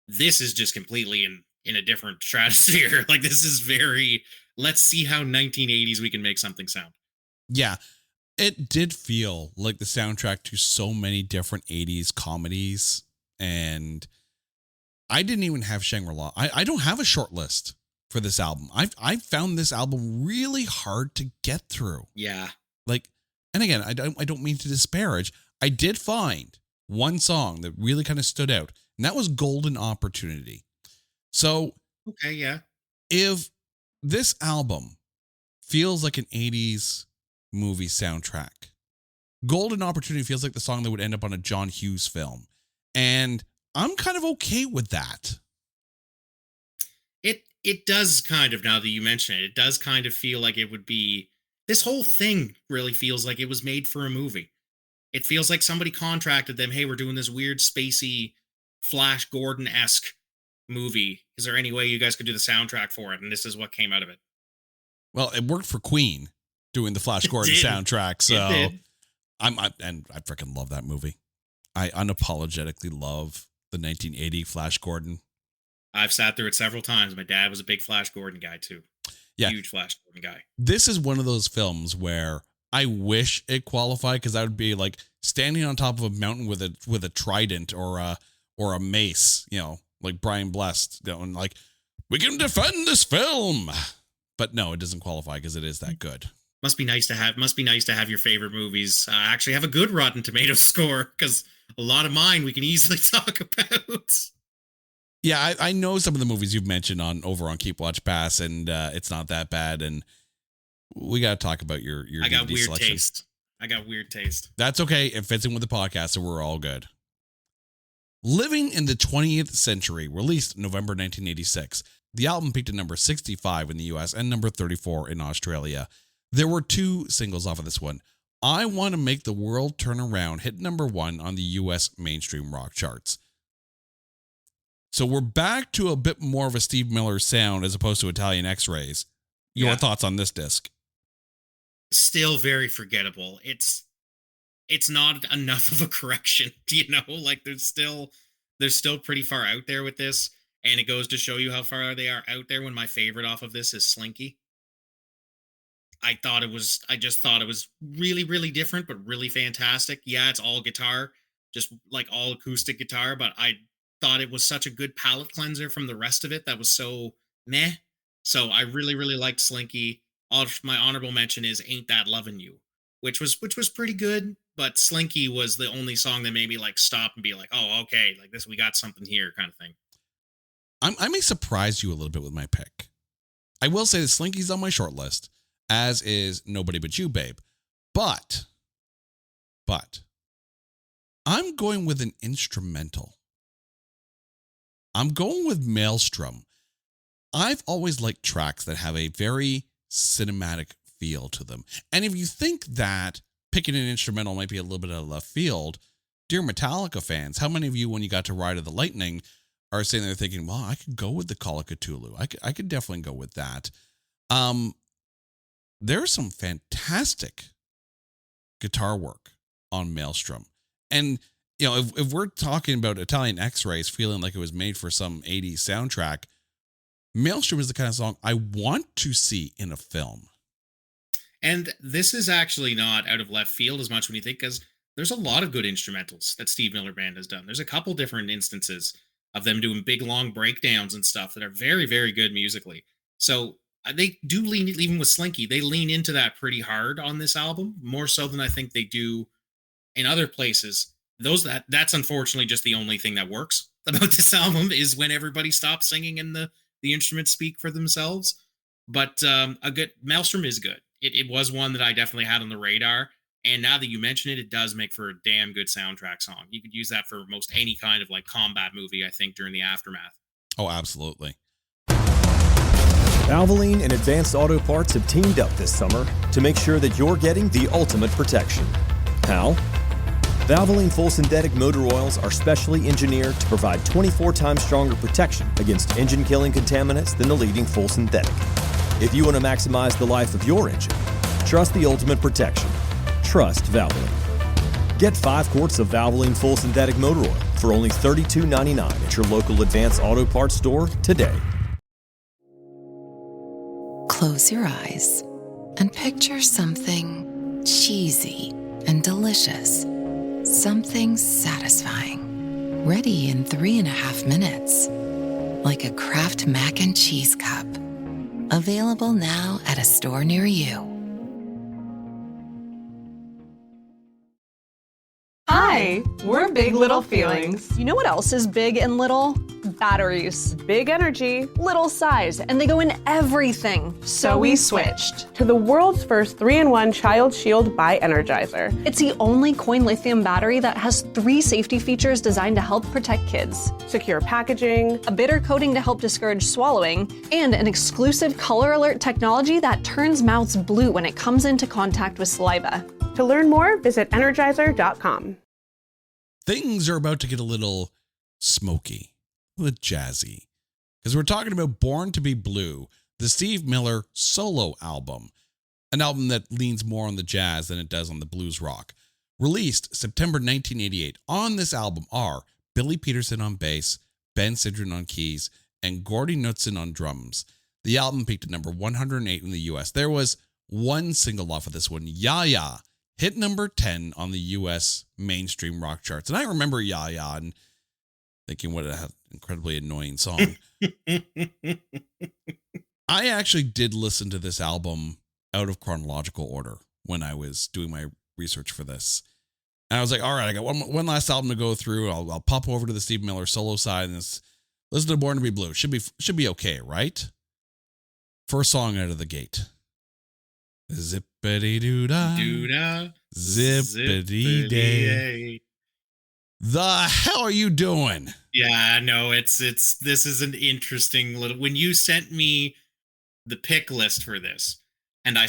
This is just completely in a different stratosphere. Like, this is very, let's see how 1980s we can make something sound. Yeah, it did feel like the soundtrack to so many different 80s comedies. And I didn't even have Shangri-La. I don't have a short list for this album. I found this album really hard to get through. Yeah. Like, and again, I don't mean to disparage. I did find one song that really kind of stood out, and that was Golden Opportunity. So, okay, yeah. If this album feels like an 80s movie soundtrack, Golden Opportunity feels like the song that would end up on a John Hughes film. And I'm kind of okay with that. It does kind of, now that you mention it, it does kind of feel like it would be, this whole thing really feels like it was made for a movie. It feels like somebody contracted them, hey, we're doing this weird spacey Flash Gordon-esque movie. Is there any way you guys could do the soundtrack for it? And this is what came out of it. Well, it worked for Queen doing the Flash Gordon soundtrack. So I freaking love that movie. I unapologetically love the 1980 Flash Gordon. I've sat through it several times. My dad was a big Flash Gordon guy too. Yeah. Huge Flash Gordon guy. This is one of those films where I wish it qualified, because that would be like standing on top of a mountain with a trident or a mace, like Brian Blessed going like, we can defend this film. But no, it doesn't qualify because it is that good. Must be nice to have your favorite movies actually have a good Rotten Tomatoes score, because a lot of mine we can easily talk about. Yeah, I know some of the movies you've mentioned over on Keep Watch Pass, and it's not that bad. And we got to talk about your I got DVD weird selection. taste. I got weird taste. That's okay. It fits in with the podcast, so we're all good. Living in the 20th Century, released November 1986. The album peaked at number 65 in the US and number 34 in Australia. There were 2 singles off of this one. I Want to Make the World Turn Around hit number 1 on the US mainstream rock charts. So we're back to a bit more of a Steve Miller sound as opposed to Italian X-Rays. Your thoughts on this disc? Still very forgettable. It's not enough of a correction, like they're still pretty far out there with this, and it goes to show you how far they are out there when my favorite off of this is Slinky. I just thought it was really, really different, but really fantastic. Yeah, it's all guitar, just like all acoustic guitar, but I thought it was such a good palate cleanser from the rest of it that was so meh. So I really, really liked Slinky. My honorable mention is Ain't That Lovin' You, which was pretty good, but Slinky was the only song that made me like stop and be like, oh, okay, like this, we got something here kind of thing. I may surprise you a little bit with my pick. I will say that Slinky's on my short list, as is Nobody But You, Babe. But I'm going with an instrumental. I'm going with Maelstrom. I've always liked tracks that have a very cinematic feel to them. And if you think that picking an instrumental might be a little bit out of left field, dear Metallica fans, how many of you, when you got to Ride of the Lightning, are sitting there thinking, well, I could go with the Call of Cthulhu. I could definitely go with that. There's some fantastic guitar work on Maelstrom. And, if we're talking about Italian X-Rays feeling like it was made for some 80s soundtrack, Maelstrom is the kind of song I want to see in a film. And this is actually not out of left field as much when you think, because there's a lot of good instrumentals that Steve Miller Band has done. There's a couple different instances of them doing big, long breakdowns and stuff that are very, very good musically. So they do lean, even with Slinky, they lean into that pretty hard on this album, more so than I think they do in other places. That's unfortunately just the only thing that works about this album, is when everybody stops singing and the instruments speak for themselves. But a good Maelstrom is good. It was one that I definitely had on the radar. And now that you mention it, it does make for a damn good soundtrack song. You could use that for most any kind of like combat movie, I think, during the aftermath. Oh, absolutely. Valvoline and Advanced Auto Parts have teamed up this summer to make sure that you're getting the ultimate protection. How? Valvoline full synthetic motor oils are specially engineered to provide 24 times stronger protection against engine-killing contaminants than the leading full synthetic. If you want to maximize the life of your engine, trust the ultimate protection. Trust Valvoline. Get 5 quarts of Valvoline full synthetic motor oil for only $32.99 at your local Advanced Auto Parts store today. Close your eyes and picture something cheesy and delicious. Something satisfying. Ready in 3.5 minutes. Like a Kraft Mac and Cheese Cup. Available now at a store near you. Hi, we're Big Little Feelings. You know what else is big and little? Batteries. Big energy. Little size, and they go in everything. So we switched to the world's first 3-in-1 Child Shield by Energizer. It's the only coin lithium battery that has 3 safety features designed to help protect kids. Secure packaging, A bitter coating to help discourage swallowing, and an exclusive color alert technology that turns mouths blue when it comes into contact with saliva. To learn more, visit Energizer.com. Things are about to get a little smoky, a little jazzy, because we're talking about Born to be Blue, the Steve Miller solo album, an album that leans more on the jazz than it does on the blues rock. Released September 1988. On this album are Billy Peterson on bass, Ben Sidran on keys, and Gordy Knudsen on drums. The album peaked at number 108 in the US. There was one single off of this one, Ya Ya, hit number 10 on the U.S. mainstream rock charts. And I remember Ya Ya and thinking, what an incredibly annoying song. I actually did listen to this album out of chronological order when I was doing my research for this. And I was like, all right, I got one last album to go through. I'll pop over to the Steve Miller solo side and listen to Born to Be Blue. Should be okay, right? First song out of the gate. Zippity doo dah. Doo-dah. Zippity day. The hell are you doing? Yeah, no, it's this is an interesting little, when you sent me the pick list for this and I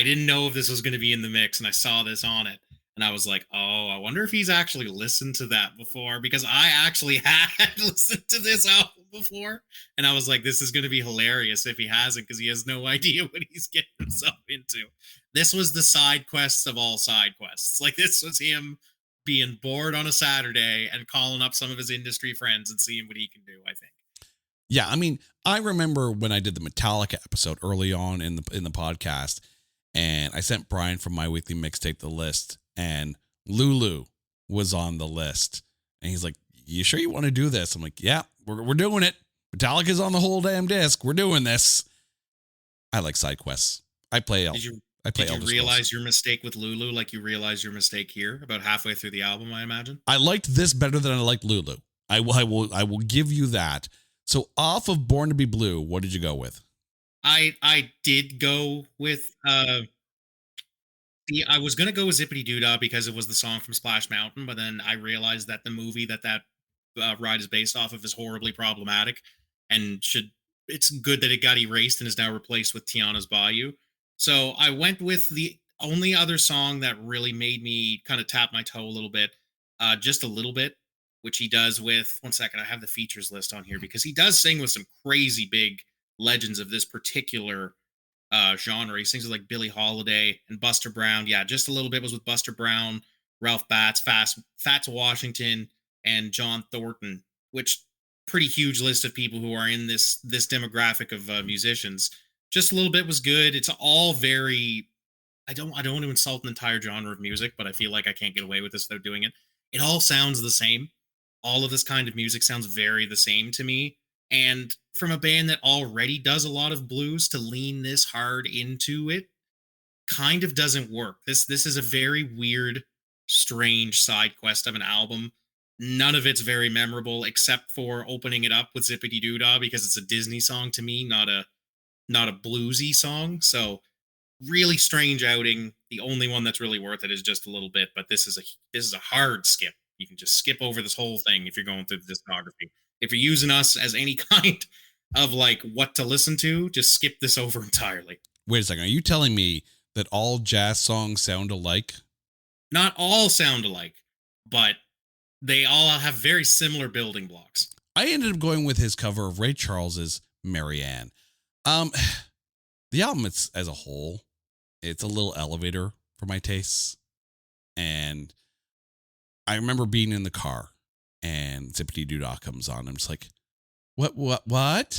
didn't know if this was going to be in the mix, and I saw this on it. And I was like, oh, I wonder if he's actually listened to that before, because I actually had listened to this album before. And I was like, this is going to be hilarious if he hasn't, because he has no idea what he's getting himself into. This was the side quests of all side quests. Like, this was him being bored on a Saturday and calling up some of his industry friends and seeing what he can do, I think. Yeah, I mean, I remember when I did the Metallica episode early on in the podcast, and I sent Brian from My Weekly Mixtape the list, and Lulu was on the list. And he's like, you sure you want to do this? I'm like, yeah, we're doing it. Metallica's on the whole damn disc. We're doing this. I like side quests. Did you realize your mistake with Lulu like you realize your mistake here about halfway through the album, I imagine? I liked this better than I liked Lulu. I will give you that. So off of Born to Be Blue, what did you go with? I did go with I was going to go with Zippity Doo Dah because it was the song from Splash Mountain, but then I realized that the movie that ride is based off of is horribly problematic, and it's good that it got erased and is now replaced with Tiana's Bayou. So I went with the only other song that really made me kind of tap my toe a little bit, just a little bit, which he does with, one second, I have the features list on here, because he does sing with some crazy big legends of this particular genre. He sings with like Billie Holiday and Buster Brown. Yeah, just a little bit was with Buster Brown, Ralph Batts, Fats Washington, and John Thornton, which pretty huge list of people who are in this demographic of musicians. Just a little bit was good. It's all very, I don't want to insult an entire genre of music, but I feel like I can't get away with this without doing it. It all sounds the same. All of this kind of music sounds very the same to me. And from a band that already does a lot of blues, to lean this hard into it kind of doesn't work. This is a very weird, strange side quest of an album. None of it's very memorable, except for opening it up with Zippity Doo Dah, because it's a Disney song to me, not a bluesy song. So really strange outing. The only one that's really worth it is just a little bit, but this is a hard skip. You can just skip over this whole thing if you're going through the discography. If you're using us as any kind of like what to listen to, just skip this over entirely. Wait a second. Are you telling me that all jazz songs sound alike? Not all sound alike, but they all have very similar building blocks. I ended up going with his cover of Ray Charles's Marianne. The album as a whole, it's a little elevator for my tastes. And I remember being in the car and Zippity Doo Dah comes on. I'm just like, what?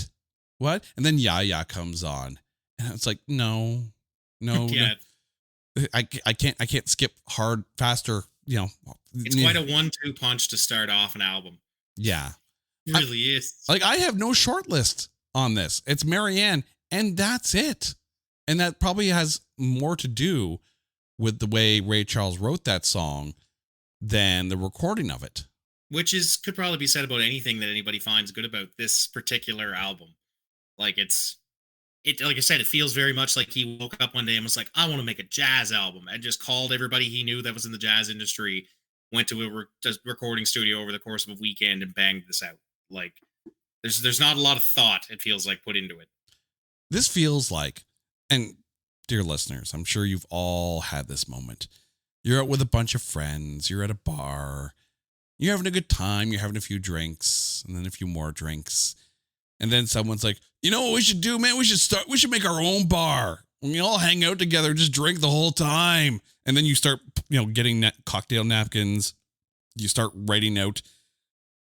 And then Ya Ya comes on. And it's like, no. Yeah. No. I can't skip hard, faster, It's quite a 1-2 punch to start off an album. Yeah. It really is. Like, I have no short list on this. It's Marianne, and that's it. And that probably has more to do with the way Ray Charles wrote that song than the recording of it. Which could probably be said about anything that anybody finds good about this particular album. Like, like I said, it feels very much like he woke up one day and was like, I want to make a jazz album, and just called everybody he knew that was in the jazz industry, went to a recording studio over the course of a weekend and banged this out. Like, there's not a lot of thought, it feels like, put into it. This feels like, and dear listeners, I'm sure you've all had this moment. You're out with a bunch of friends, you're at a bar, you're having a good time, you're having a few drinks, and then a few more drinks. And then someone's like, you know what we should do, man? We should make our own bar. And we all hang out together, just drink the whole time. And then you start, getting cocktail napkins. You start writing out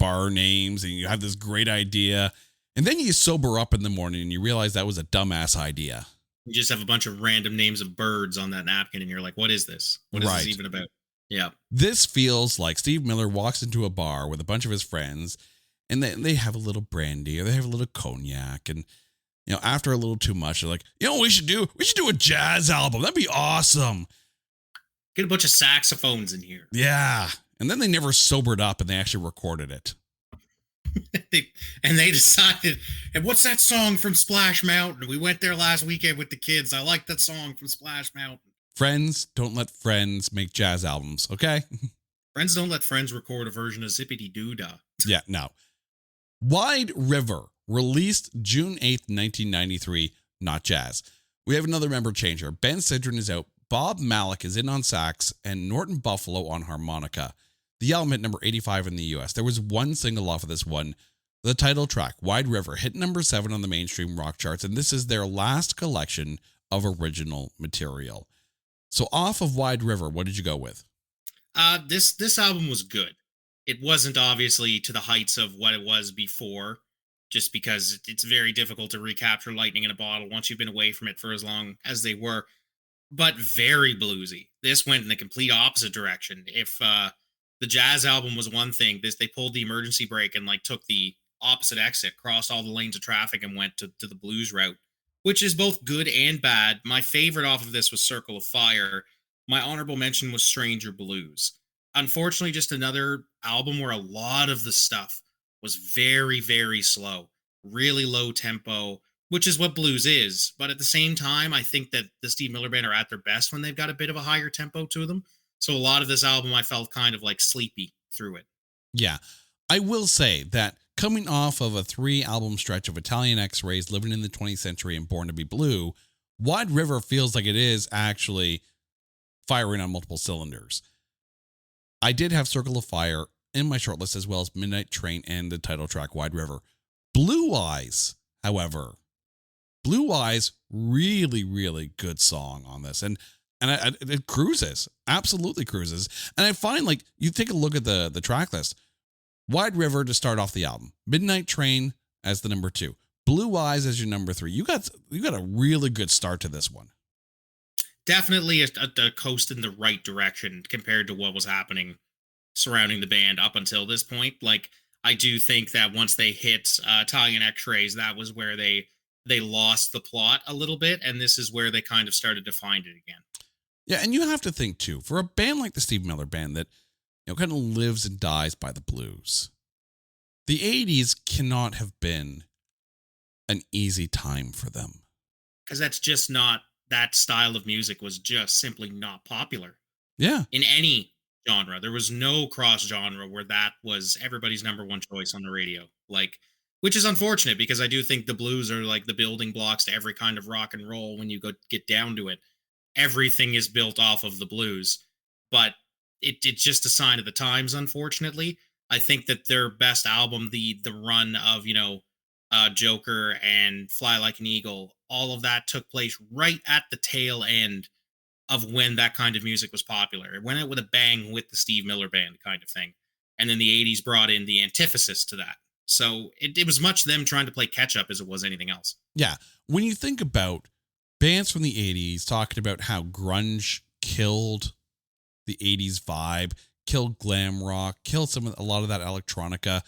bar names and you have this great idea. And then you sober up in the morning and you realize that was a dumbass idea. You just have a bunch of random names of birds on that napkin, and you're like, what is this? What is Right. this even about? Yeah. This feels like Steve Miller walks into a bar with a bunch of his friends, and they have a little brandy or they have a little cognac, and after a little too much, they're like, we should do a jazz album. That'd be awesome. Get a bunch of saxophones in here. Yeah. And then they never sobered up and they actually recorded it. And they decided, and what's that song from Splash Mountain? We went there last weekend with the kids. I like that song from Splash Mountain. Friends don't let friends make jazz albums, okay? Friends don't let friends record a version of Zippity Doo Dah. Yeah, no. Wide River, released June 8th, 1993, not jazz. We have another member change here. Ben Sidran is out, Bob Malik is in on sax, and Norton Buffalo on harmonica. The album hit number 85 in the US. There was one single off of this one, the title track, Wide River, hit number 7 on the mainstream rock charts, and this is their last collection of original material. So off of Wide River, what did you go with? This album was good. It wasn't obviously to the heights of what it was before, just because it's very difficult to recapture lightning in a bottle once you've been away from it for as long as they were, but very bluesy. This went in the complete opposite direction. If the jazz album was one thing, they pulled the emergency brake and took the opposite exit, crossed all the lanes of traffic and went to the blues route, which is both good and bad. My favorite off of this was Circle of Fire. My honorable mention was Stranger Blues. Unfortunately, just another album where a lot of the stuff was very, very slow, really low tempo, which is what blues is. But at the same time, I think that the Steve Miller Band are at their best when they've got a bit of a higher tempo to them. So a lot of this album, I felt kind of sleepy through it. Yeah, I will say that coming off of a 3-album stretch of Italian X-Rays, Living in the 20th Century, and Born to Be Blue, Wide River feels like it is actually firing on multiple cylinders. I did have Circle of Fire in my shortlist, as well as Midnight Train and the title track, Wide River. Blue Eyes, however, really, really good song on this. And it cruises, absolutely cruises. And I find you take a look at the track list, Wide River to start off the album, Midnight Train as the number 2, Blue Eyes as your number 3. You got a really good start to this one. Definitely a coast in the right direction compared to what was happening surrounding the band up until this point. I do think that once they hit Italian X-Rays, that was where they lost the plot a little bit, and this is where they kind of started to find it again. Yeah, and you have to think too, for a band like the Steve Miller Band that kind of lives and dies by the blues, the 80s cannot have been an easy time for them. Because that's just not, that style of music was just simply not popular. Yeah. In any genre. There was no cross genre where that was everybody's number one choice on the radio. Which is unfortunate, because I do think the blues are the building blocks to every kind of rock and roll when you get down to it. Everything is built off of the blues, but it's just a sign of the times, unfortunately. I think that their best album, the run of, Joker and Fly Like an Eagle, all of that took place right at the tail end of when that kind of music was popular. It went out with a bang with the Steve Miller Band kind of thing. And then the 80s brought in the antithesis to that. So it was much them trying to play catch up as it was anything else. Yeah. When you think about bands from the 80s talking about how grunge killed the 80s vibe, killed glam rock, killed a lot of that electronica,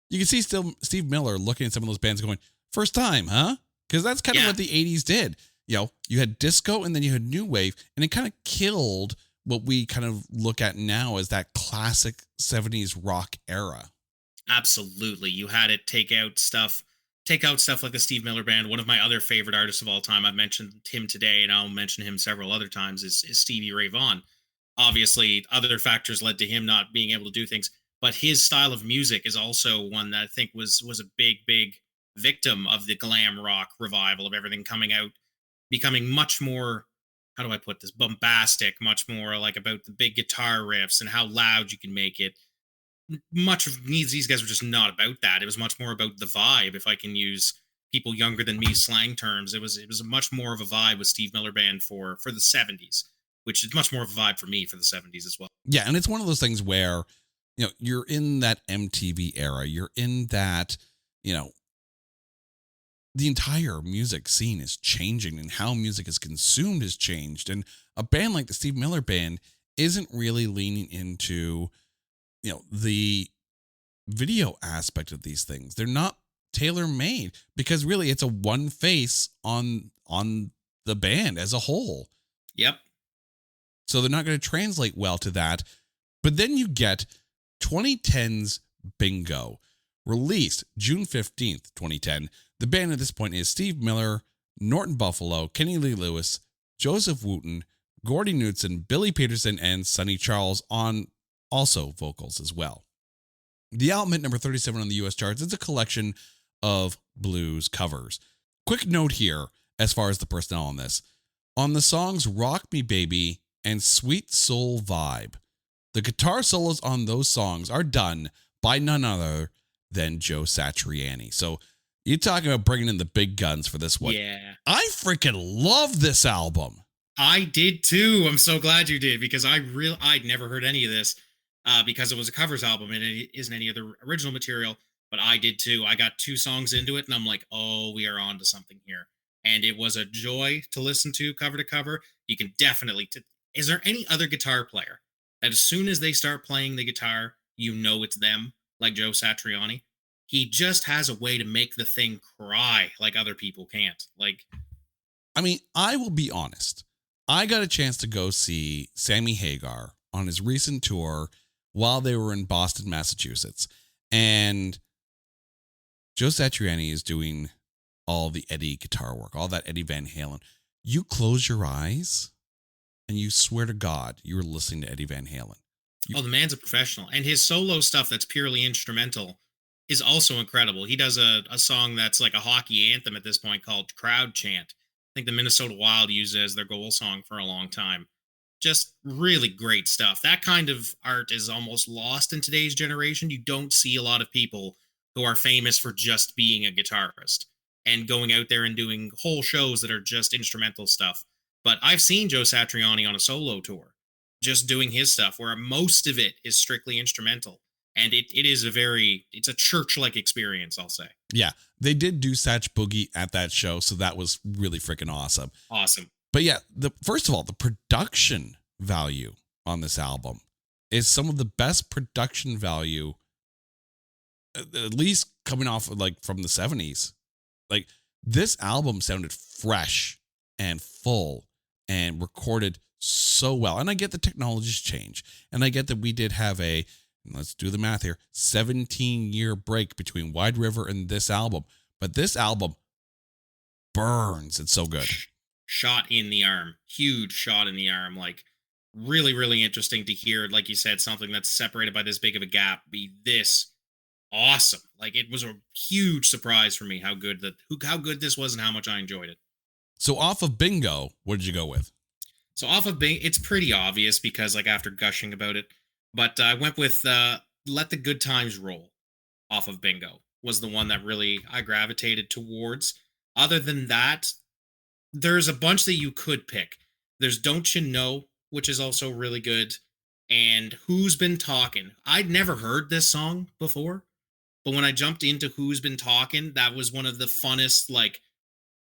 you can see still Steve Miller looking at some of those bands going, first time, huh? Because that's kind of what the 80s did. You had disco and then you had new wave, and it kind of killed what we kind of look at now as that classic 70s rock era. Absolutely. You had it take out stuff like the Steve Miller Band. One of my other favorite artists of all time, I've mentioned him today and I'll mention him several other times, is Stevie Ray Vaughan. Obviously, other factors led to him not being able to do things, but his style of music is also one that I think was a big victim of the glam rock revival, of everything coming out, becoming much more, how do I put this, bombastic, much more about the big guitar riffs and how loud you can make it. Much of these guys were just not about that. It was much more about the vibe, if I can use people younger than me slang terms. It was much more of a vibe with Steve Miller Band for the 70s, which is much more of a vibe for me for the 70s as well. Yeah, and it's one of those things where, you're in that MTV era. You're in that, the entire music scene is changing and how music is consumed has changed. And a band like the Steve Miller Band isn't really leaning into, the video aspect of these things. They're not tailor-made because really it's a one face on the band as a whole. Yep. So they're not going to translate well to that. But then you get 2010's Bingo, released June 15th, 2010. The band at this point is Steve Miller, Norton Buffalo, Kenny Lee Lewis, Joseph Wooten, Gordy Knudsen, Billy Peterson, and Sonny Charles on also vocals as well. The album at number 37 on the US charts is a collection of blues covers. Quick note here as far as the personnel on this. On the songs Rock Me Baby and Sweet Soul Vibe, the guitar solos on those songs are done by none other than Joe Satriani. So you're talking about bringing in the big guns for this one. Yeah. I freaking love this album. I did too. I'm so glad you did, because I'd never heard any of this because it was a covers album and it isn't any of the original material, but I did too. I got 2 songs into it and I'm like, oh, we are on to something here. And it was a joy to listen to cover. You can definitely, is there any other guitar player that as soon as they start playing the guitar, it's them, like Joe Satriani? He just has a way to make the thing cry like other people can't. I will be honest. I got a chance to go see Sammy Hagar on his recent tour while they were in Boston, Massachusetts. And Joe Satriani is doing all the Eddie guitar work, all that Eddie Van Halen. You close your eyes and you swear to God you were listening to Eddie Van Halen. The man's a professional. And his solo stuff that's purely instrumental is also incredible. He does a song that's like a hockey anthem at this point called Crowd Chant. I think the Minnesota Wild used it as their goal song for a long time. Just really great stuff. That kind of art is almost lost in today's generation. You don't see a lot of people who are famous for just being a guitarist and going out there and doing whole shows that are just instrumental stuff. But I've seen Joe Satriani on a solo tour, just doing his stuff, where most of it is strictly instrumental. And it's a church-like experience, I'll say. Yeah, they did do Satch Boogie at that show, so that was really freaking awesome. Awesome. But yeah, first of all, the production value on this album is some of the best production value, at least coming off of from the 70s. This album sounded fresh and full and recorded so well. And I get the technology's change. And I get that we did have let's do the math here, 17-year break between Wide River and this album. But this album burns. It's so good. Shot in the arm. Huge shot in the arm. Really, really interesting to hear, like you said, something that's separated by this big of a gap be this awesome. It was a huge surprise for me how good this was and how much I enjoyed it. So off of Bingo, what did you go with? So off of Bingo, it's pretty obvious because after gushing about it, but I went with Let the Good Times Roll off of Bingo was the one that really I gravitated towards. Other than that, there's a bunch that you could pick. There's Don't You Know, which is also really good, and Who's Been Talking. I'd never heard this song before, but when I jumped into Who's Been Talking, that was one of the funnest,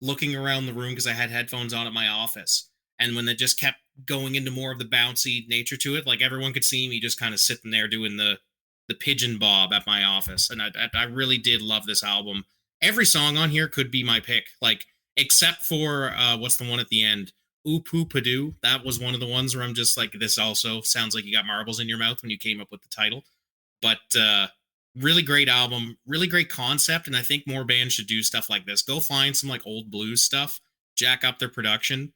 looking around the room because I had headphones on at my office. And when they just kept going into more of the bouncy nature to it, everyone could see me just kind of sitting there doing the pigeon bob at my office. And I really did love this album. Every song on here could be my pick, except for what's the one at the end? Oop Hoop Padoo. That was one of the ones where I'm just this also sounds like you got marbles in your mouth when you came up with the title. But really great album, really great concept. And I think more bands should do stuff like this. Go find some old blues stuff, jack up their production.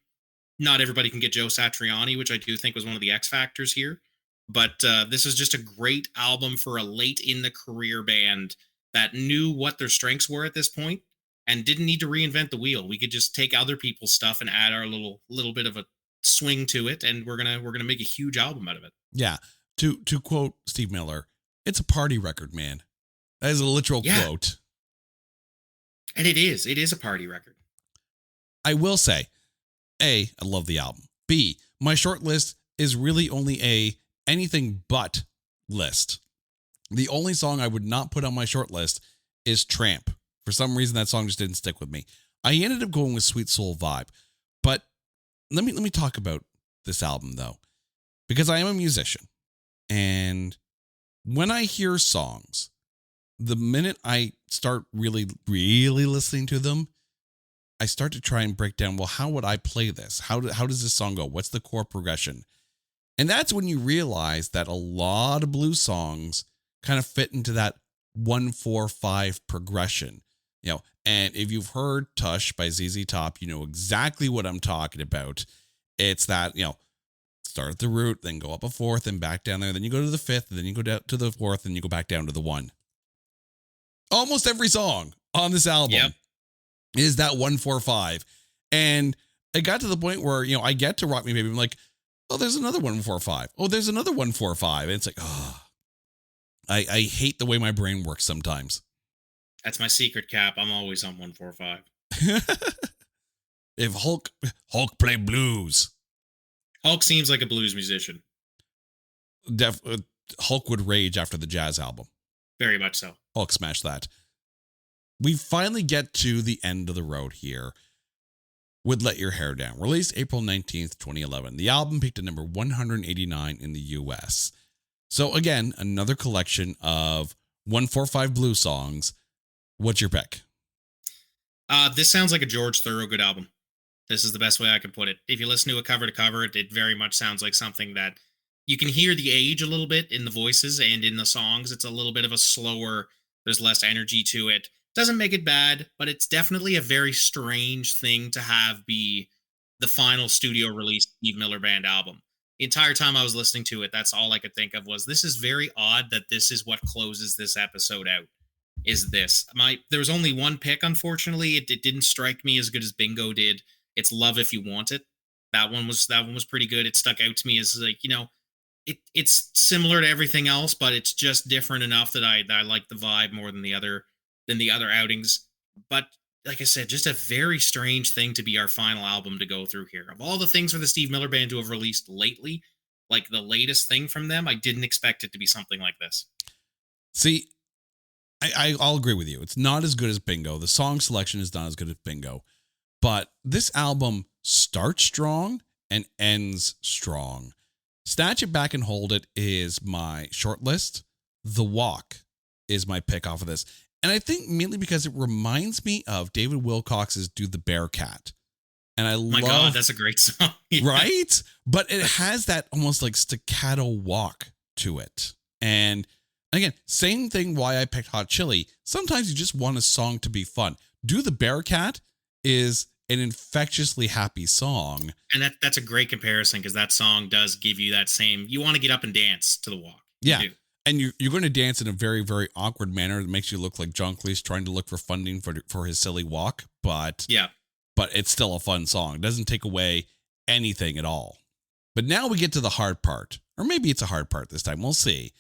Not everybody can get Joe Satriani, which I do think was one of the X factors here. But this is just a great album for a late in the career band that knew what their strengths were at this point and didn't need to reinvent the wheel. We could just take other people's stuff and add our little bit of a swing to it, and we're gonna make a huge album out of it. Yeah. To quote Steve Miller, it's a party record, man. That is a literal quote. And it is a party record. I will say, A, I love the album. B, my short list is really only a anything but list. The only song I would not put on my short list is Tramp For some reason, that song just didn't stick with me. I ended up going with Sweet Soul Vibe. But let me talk about this album, though, because I am a musician. And when I hear songs, the minute I start really, really listening to them, I start to try and break down, well, how would I play this? How does this song go? What's the chord progression? And that's when you realize that a lot of blues songs kind of fit into that 1-4-5 progression. And if you've heard Tush by ZZ Top, you know exactly what I'm talking about. It's that, start at the root, then go up a fourth and back down there. Then you go to the fifth, and then you go down to the fourth, and you go back down to the one. Almost every song on this album is that 1-4-5. And it got to the point where, I get to Rock Me Baby. I'm like, oh, there's another 1-4-5. Oh, there's another 1-4-5. And it's like, oh, I hate the way my brain works sometimes. That's my secret, Cap. I'm always on 1-4-5. If Hulk play blues. Hulk seems like a blues musician. Hulk would rage after the Jazz album. Very much so. Hulk smashed that. We finally get to the end of the road here with Let Your Hair Down. Released April 19th, 2011. The album peaked at number 189 in the US. So again, another collection of 1-4-5 blues songs. What's your pick? This sounds like a George Thorogood album. This is the best way I can put it. If you listen to it cover to cover, it very much sounds like something that you can hear the age a little bit in the voices and in the songs. It's a little bit of a slower, there's less energy to it. Doesn't make it bad, but it's definitely a very strange thing to have be the final studio release Steve Miller Band album. The entire time I was listening to it, that's all I could think of was, this is very odd that this is what closes this episode out. Is this. There was only one pick, unfortunately. It didn't strike me as good as Bingo did. It's Love If You Want It. That one was pretty good. It stuck out to me as like, it's similar to everything else, but it's just different enough that I like the vibe more than the other outings. But like I said, just a very strange thing to be our final album to go through here. Of all the things for the Steve Miller Band to have released lately, like the latest thing from them, I didn't expect it to be something like this. See, I'll agree with you. It's not as good as Bingo. The song selection is not as good as Bingo. But this album starts strong and ends strong. Snatch It Back and Hold It is my short list. The Walk is my pick off of this. And I think mainly because it reminds me of David Wilcox's Do the Bearcat. And I love... My God, that's a great song. Right? But it has that almost like staccato walk to it. And again, same thing why I picked Hot Chili. Sometimes you just want a song to be fun. Do the Bearcat is an infectiously happy song. And that's a great comparison because that song does give you that same, you want to get up and dance to the walk. Yeah. And you're going to dance in a very, very awkward manner that makes you look like John Cleese trying to look for funding for his silly walk. But it's still a fun song. It doesn't take away anything at all. But now we get to the hard part. Or maybe it's a hard part this time. We'll see.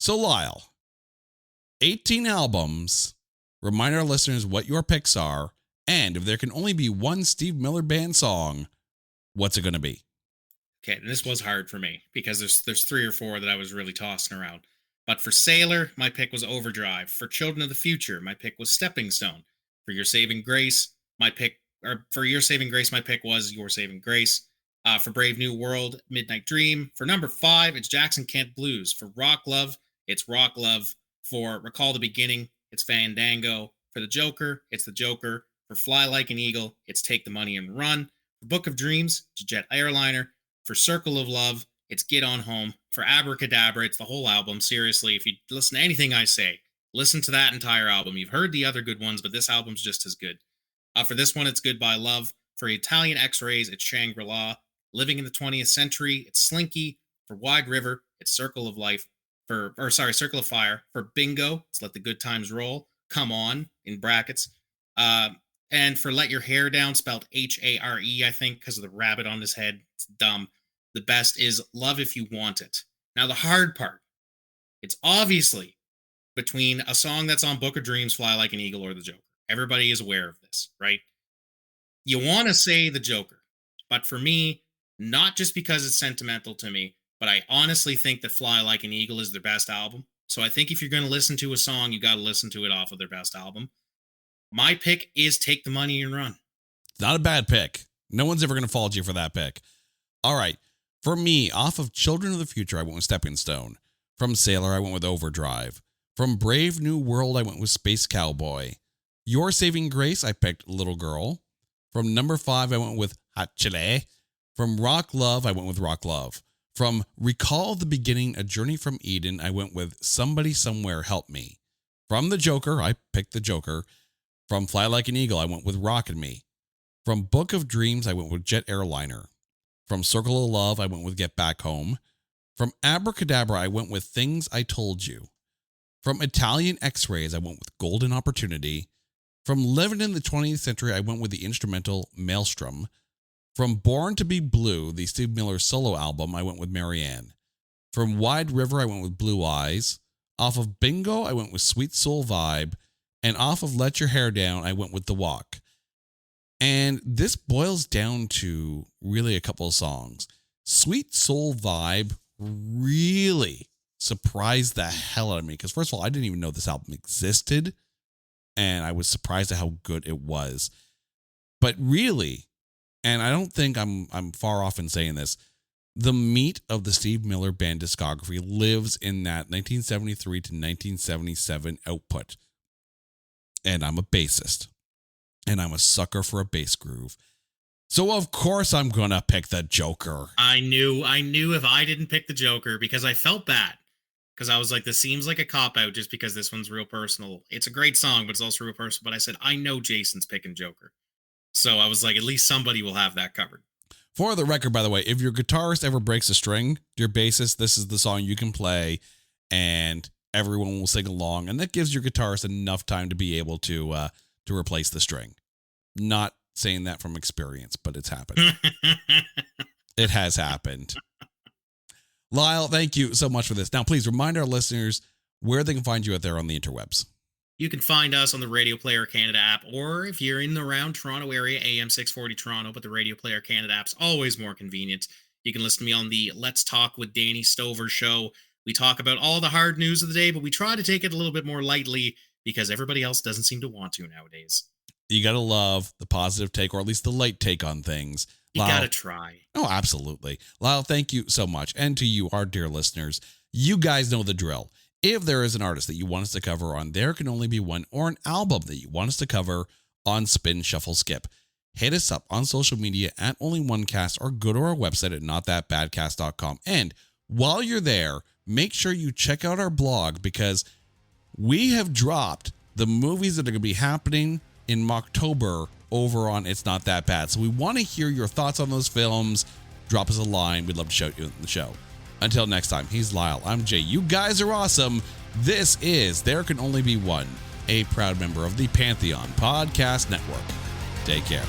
So Lyle, 18 albums. Remind our listeners what your picks are. And if there can only be one Steve Miller Band song, what's it going to be? Okay, and this was hard for me because there's 3 or 4 that I was really tossing around. But for Sailor, my pick was Overdrive. For Children of the Future, my pick was Stepping Stone. For Your Saving Grace, my pick was Your Saving Grace. For Brave New World, Midnight Dream. For number 5, it's Jackson Kent Blues. For Rock Love, it's Rock Love. For Recall the Beginning, it's Fandango. For The Joker, it's The Joker. For Fly Like an Eagle, it's Take the Money and Run. For Book of Dreams, it's Jet Airliner. For Circle of Love, it's Get On Home. For Abracadabra, it's the whole album. Seriously, if you listen to anything I say, listen to that entire album. You've heard the other good ones, but this album's just as good. For this one, it's Goodbye Love. For Italian X-Rays, it's Shangri-La. Living in the 20th Century, it's Slinky. For Wide River, it's Circle of Circle of Fire. For Bingo, it's Let the Good Times Roll. Come On, in brackets. And for Let Your Hair Down, spelled Hare, I think, because of the rabbit on his head. It's dumb. The best is Love If You Want It. Now, the hard part, it's obviously between a song that's on Book of Dreams, Fly Like an Eagle, or The Joker. Everybody is aware of this, right? You want to say The Joker, but for me, not just because it's sentimental to me, but I honestly think that Fly Like an Eagle is their best album. So I think if you're going to listen to a song, you got to listen to it off of their best album. My pick is Take the Money and Run. Not a bad pick. No one's ever going to fault you for that pick. All right. For me, off of Children of the Future, I went with Stepping Stone. From Sailor, I went with Overdrive. From Brave New World, I went with Space Cowboy. Your Saving Grace, I picked Little Girl. From number 5, I went with Hot Chile. From Rock Love, I went with Rock Love. From Recall the Beginning, A Journey from Eden, I went with Somebody Somewhere Help Me. From The Joker, I picked The Joker. From Fly Like an Eagle, I went with Rockin' Me. From Book of Dreams, I went with Jet Airliner. From Circle of Love, I went with Get Back Home. From Abracadabra, I went with Things I Told You. From Italian X-Rays, I went with Golden Opportunity. From Living in the 20th Century, I went with the instrumental Maelstrom. From Born to Be Blue, the Steve Miller solo album, I went with Marianne. From Wide River, I went with Blue Eyes. Off of Bingo, I went with Sweet Soul Vibe. And off of Let Your Hair Down, I went with The Walk. And this boils down to really a couple of songs. Sweet Soul Vibe really surprised the hell out of me. Because first of all, I didn't even know this album existed. And I was surprised at how good it was. But really, and I don't think I'm far off in saying this, the meat of the Steve Miller Band discography lives in that 1973 to 1977 output. And I'm a bassist. And I'm a sucker for a bass groove. So of course I'm going to pick The Joker. I knew if I didn't pick The Joker, because I felt bad. Because I was like, this seems like a cop-out just because this one's real personal. It's a great song, but it's also real personal. But I said, I know Jason's picking Joker. So I was like, at least somebody will have that covered. For the record, by the way, if your guitarist ever breaks a string, your bassist, this is the song you can play. And everyone will sing along. And that gives your guitarist enough time to be able to replace the string. Not saying that from experience, but it's happened. It has happened. Lyle, thank you so much for this. Now, please remind our listeners where they can find you out there on the interwebs. You can find us on the Radio Player Canada app, or if you're in the around Toronto area, AM 640 Toronto, but the Radio Player Canada app's always more convenient. You can listen to me on the Let's Talk with Danny Stover show. We talk about all the hard news of the day, but we try to take it a little bit more lightly because everybody else doesn't seem to want to nowadays. You got to love the positive take, or at least the light take on things. You Lyle, got to try. Oh, absolutely. Lyle, thank you so much. And to you, our dear listeners, you guys know the drill. If there is an artist that you want us to cover on There Can Only Be One, or an album that you want us to cover on Spin Shuffle Skip, hit us up on social media at OnlyOneCast, or go to our website at notthatbadcast.com. And while you're there, make sure you check out our blog, because we have dropped the movies that are going to be happening in October over on It's Not That Bad. So we want to hear your thoughts on those films. Drop us a line. We'd love to shout you in the show. Until next time, he's Lyle. I'm Jay. You guys are awesome. This is There Can Only Be One, a proud member of the Pantheon Podcast Network. Take care.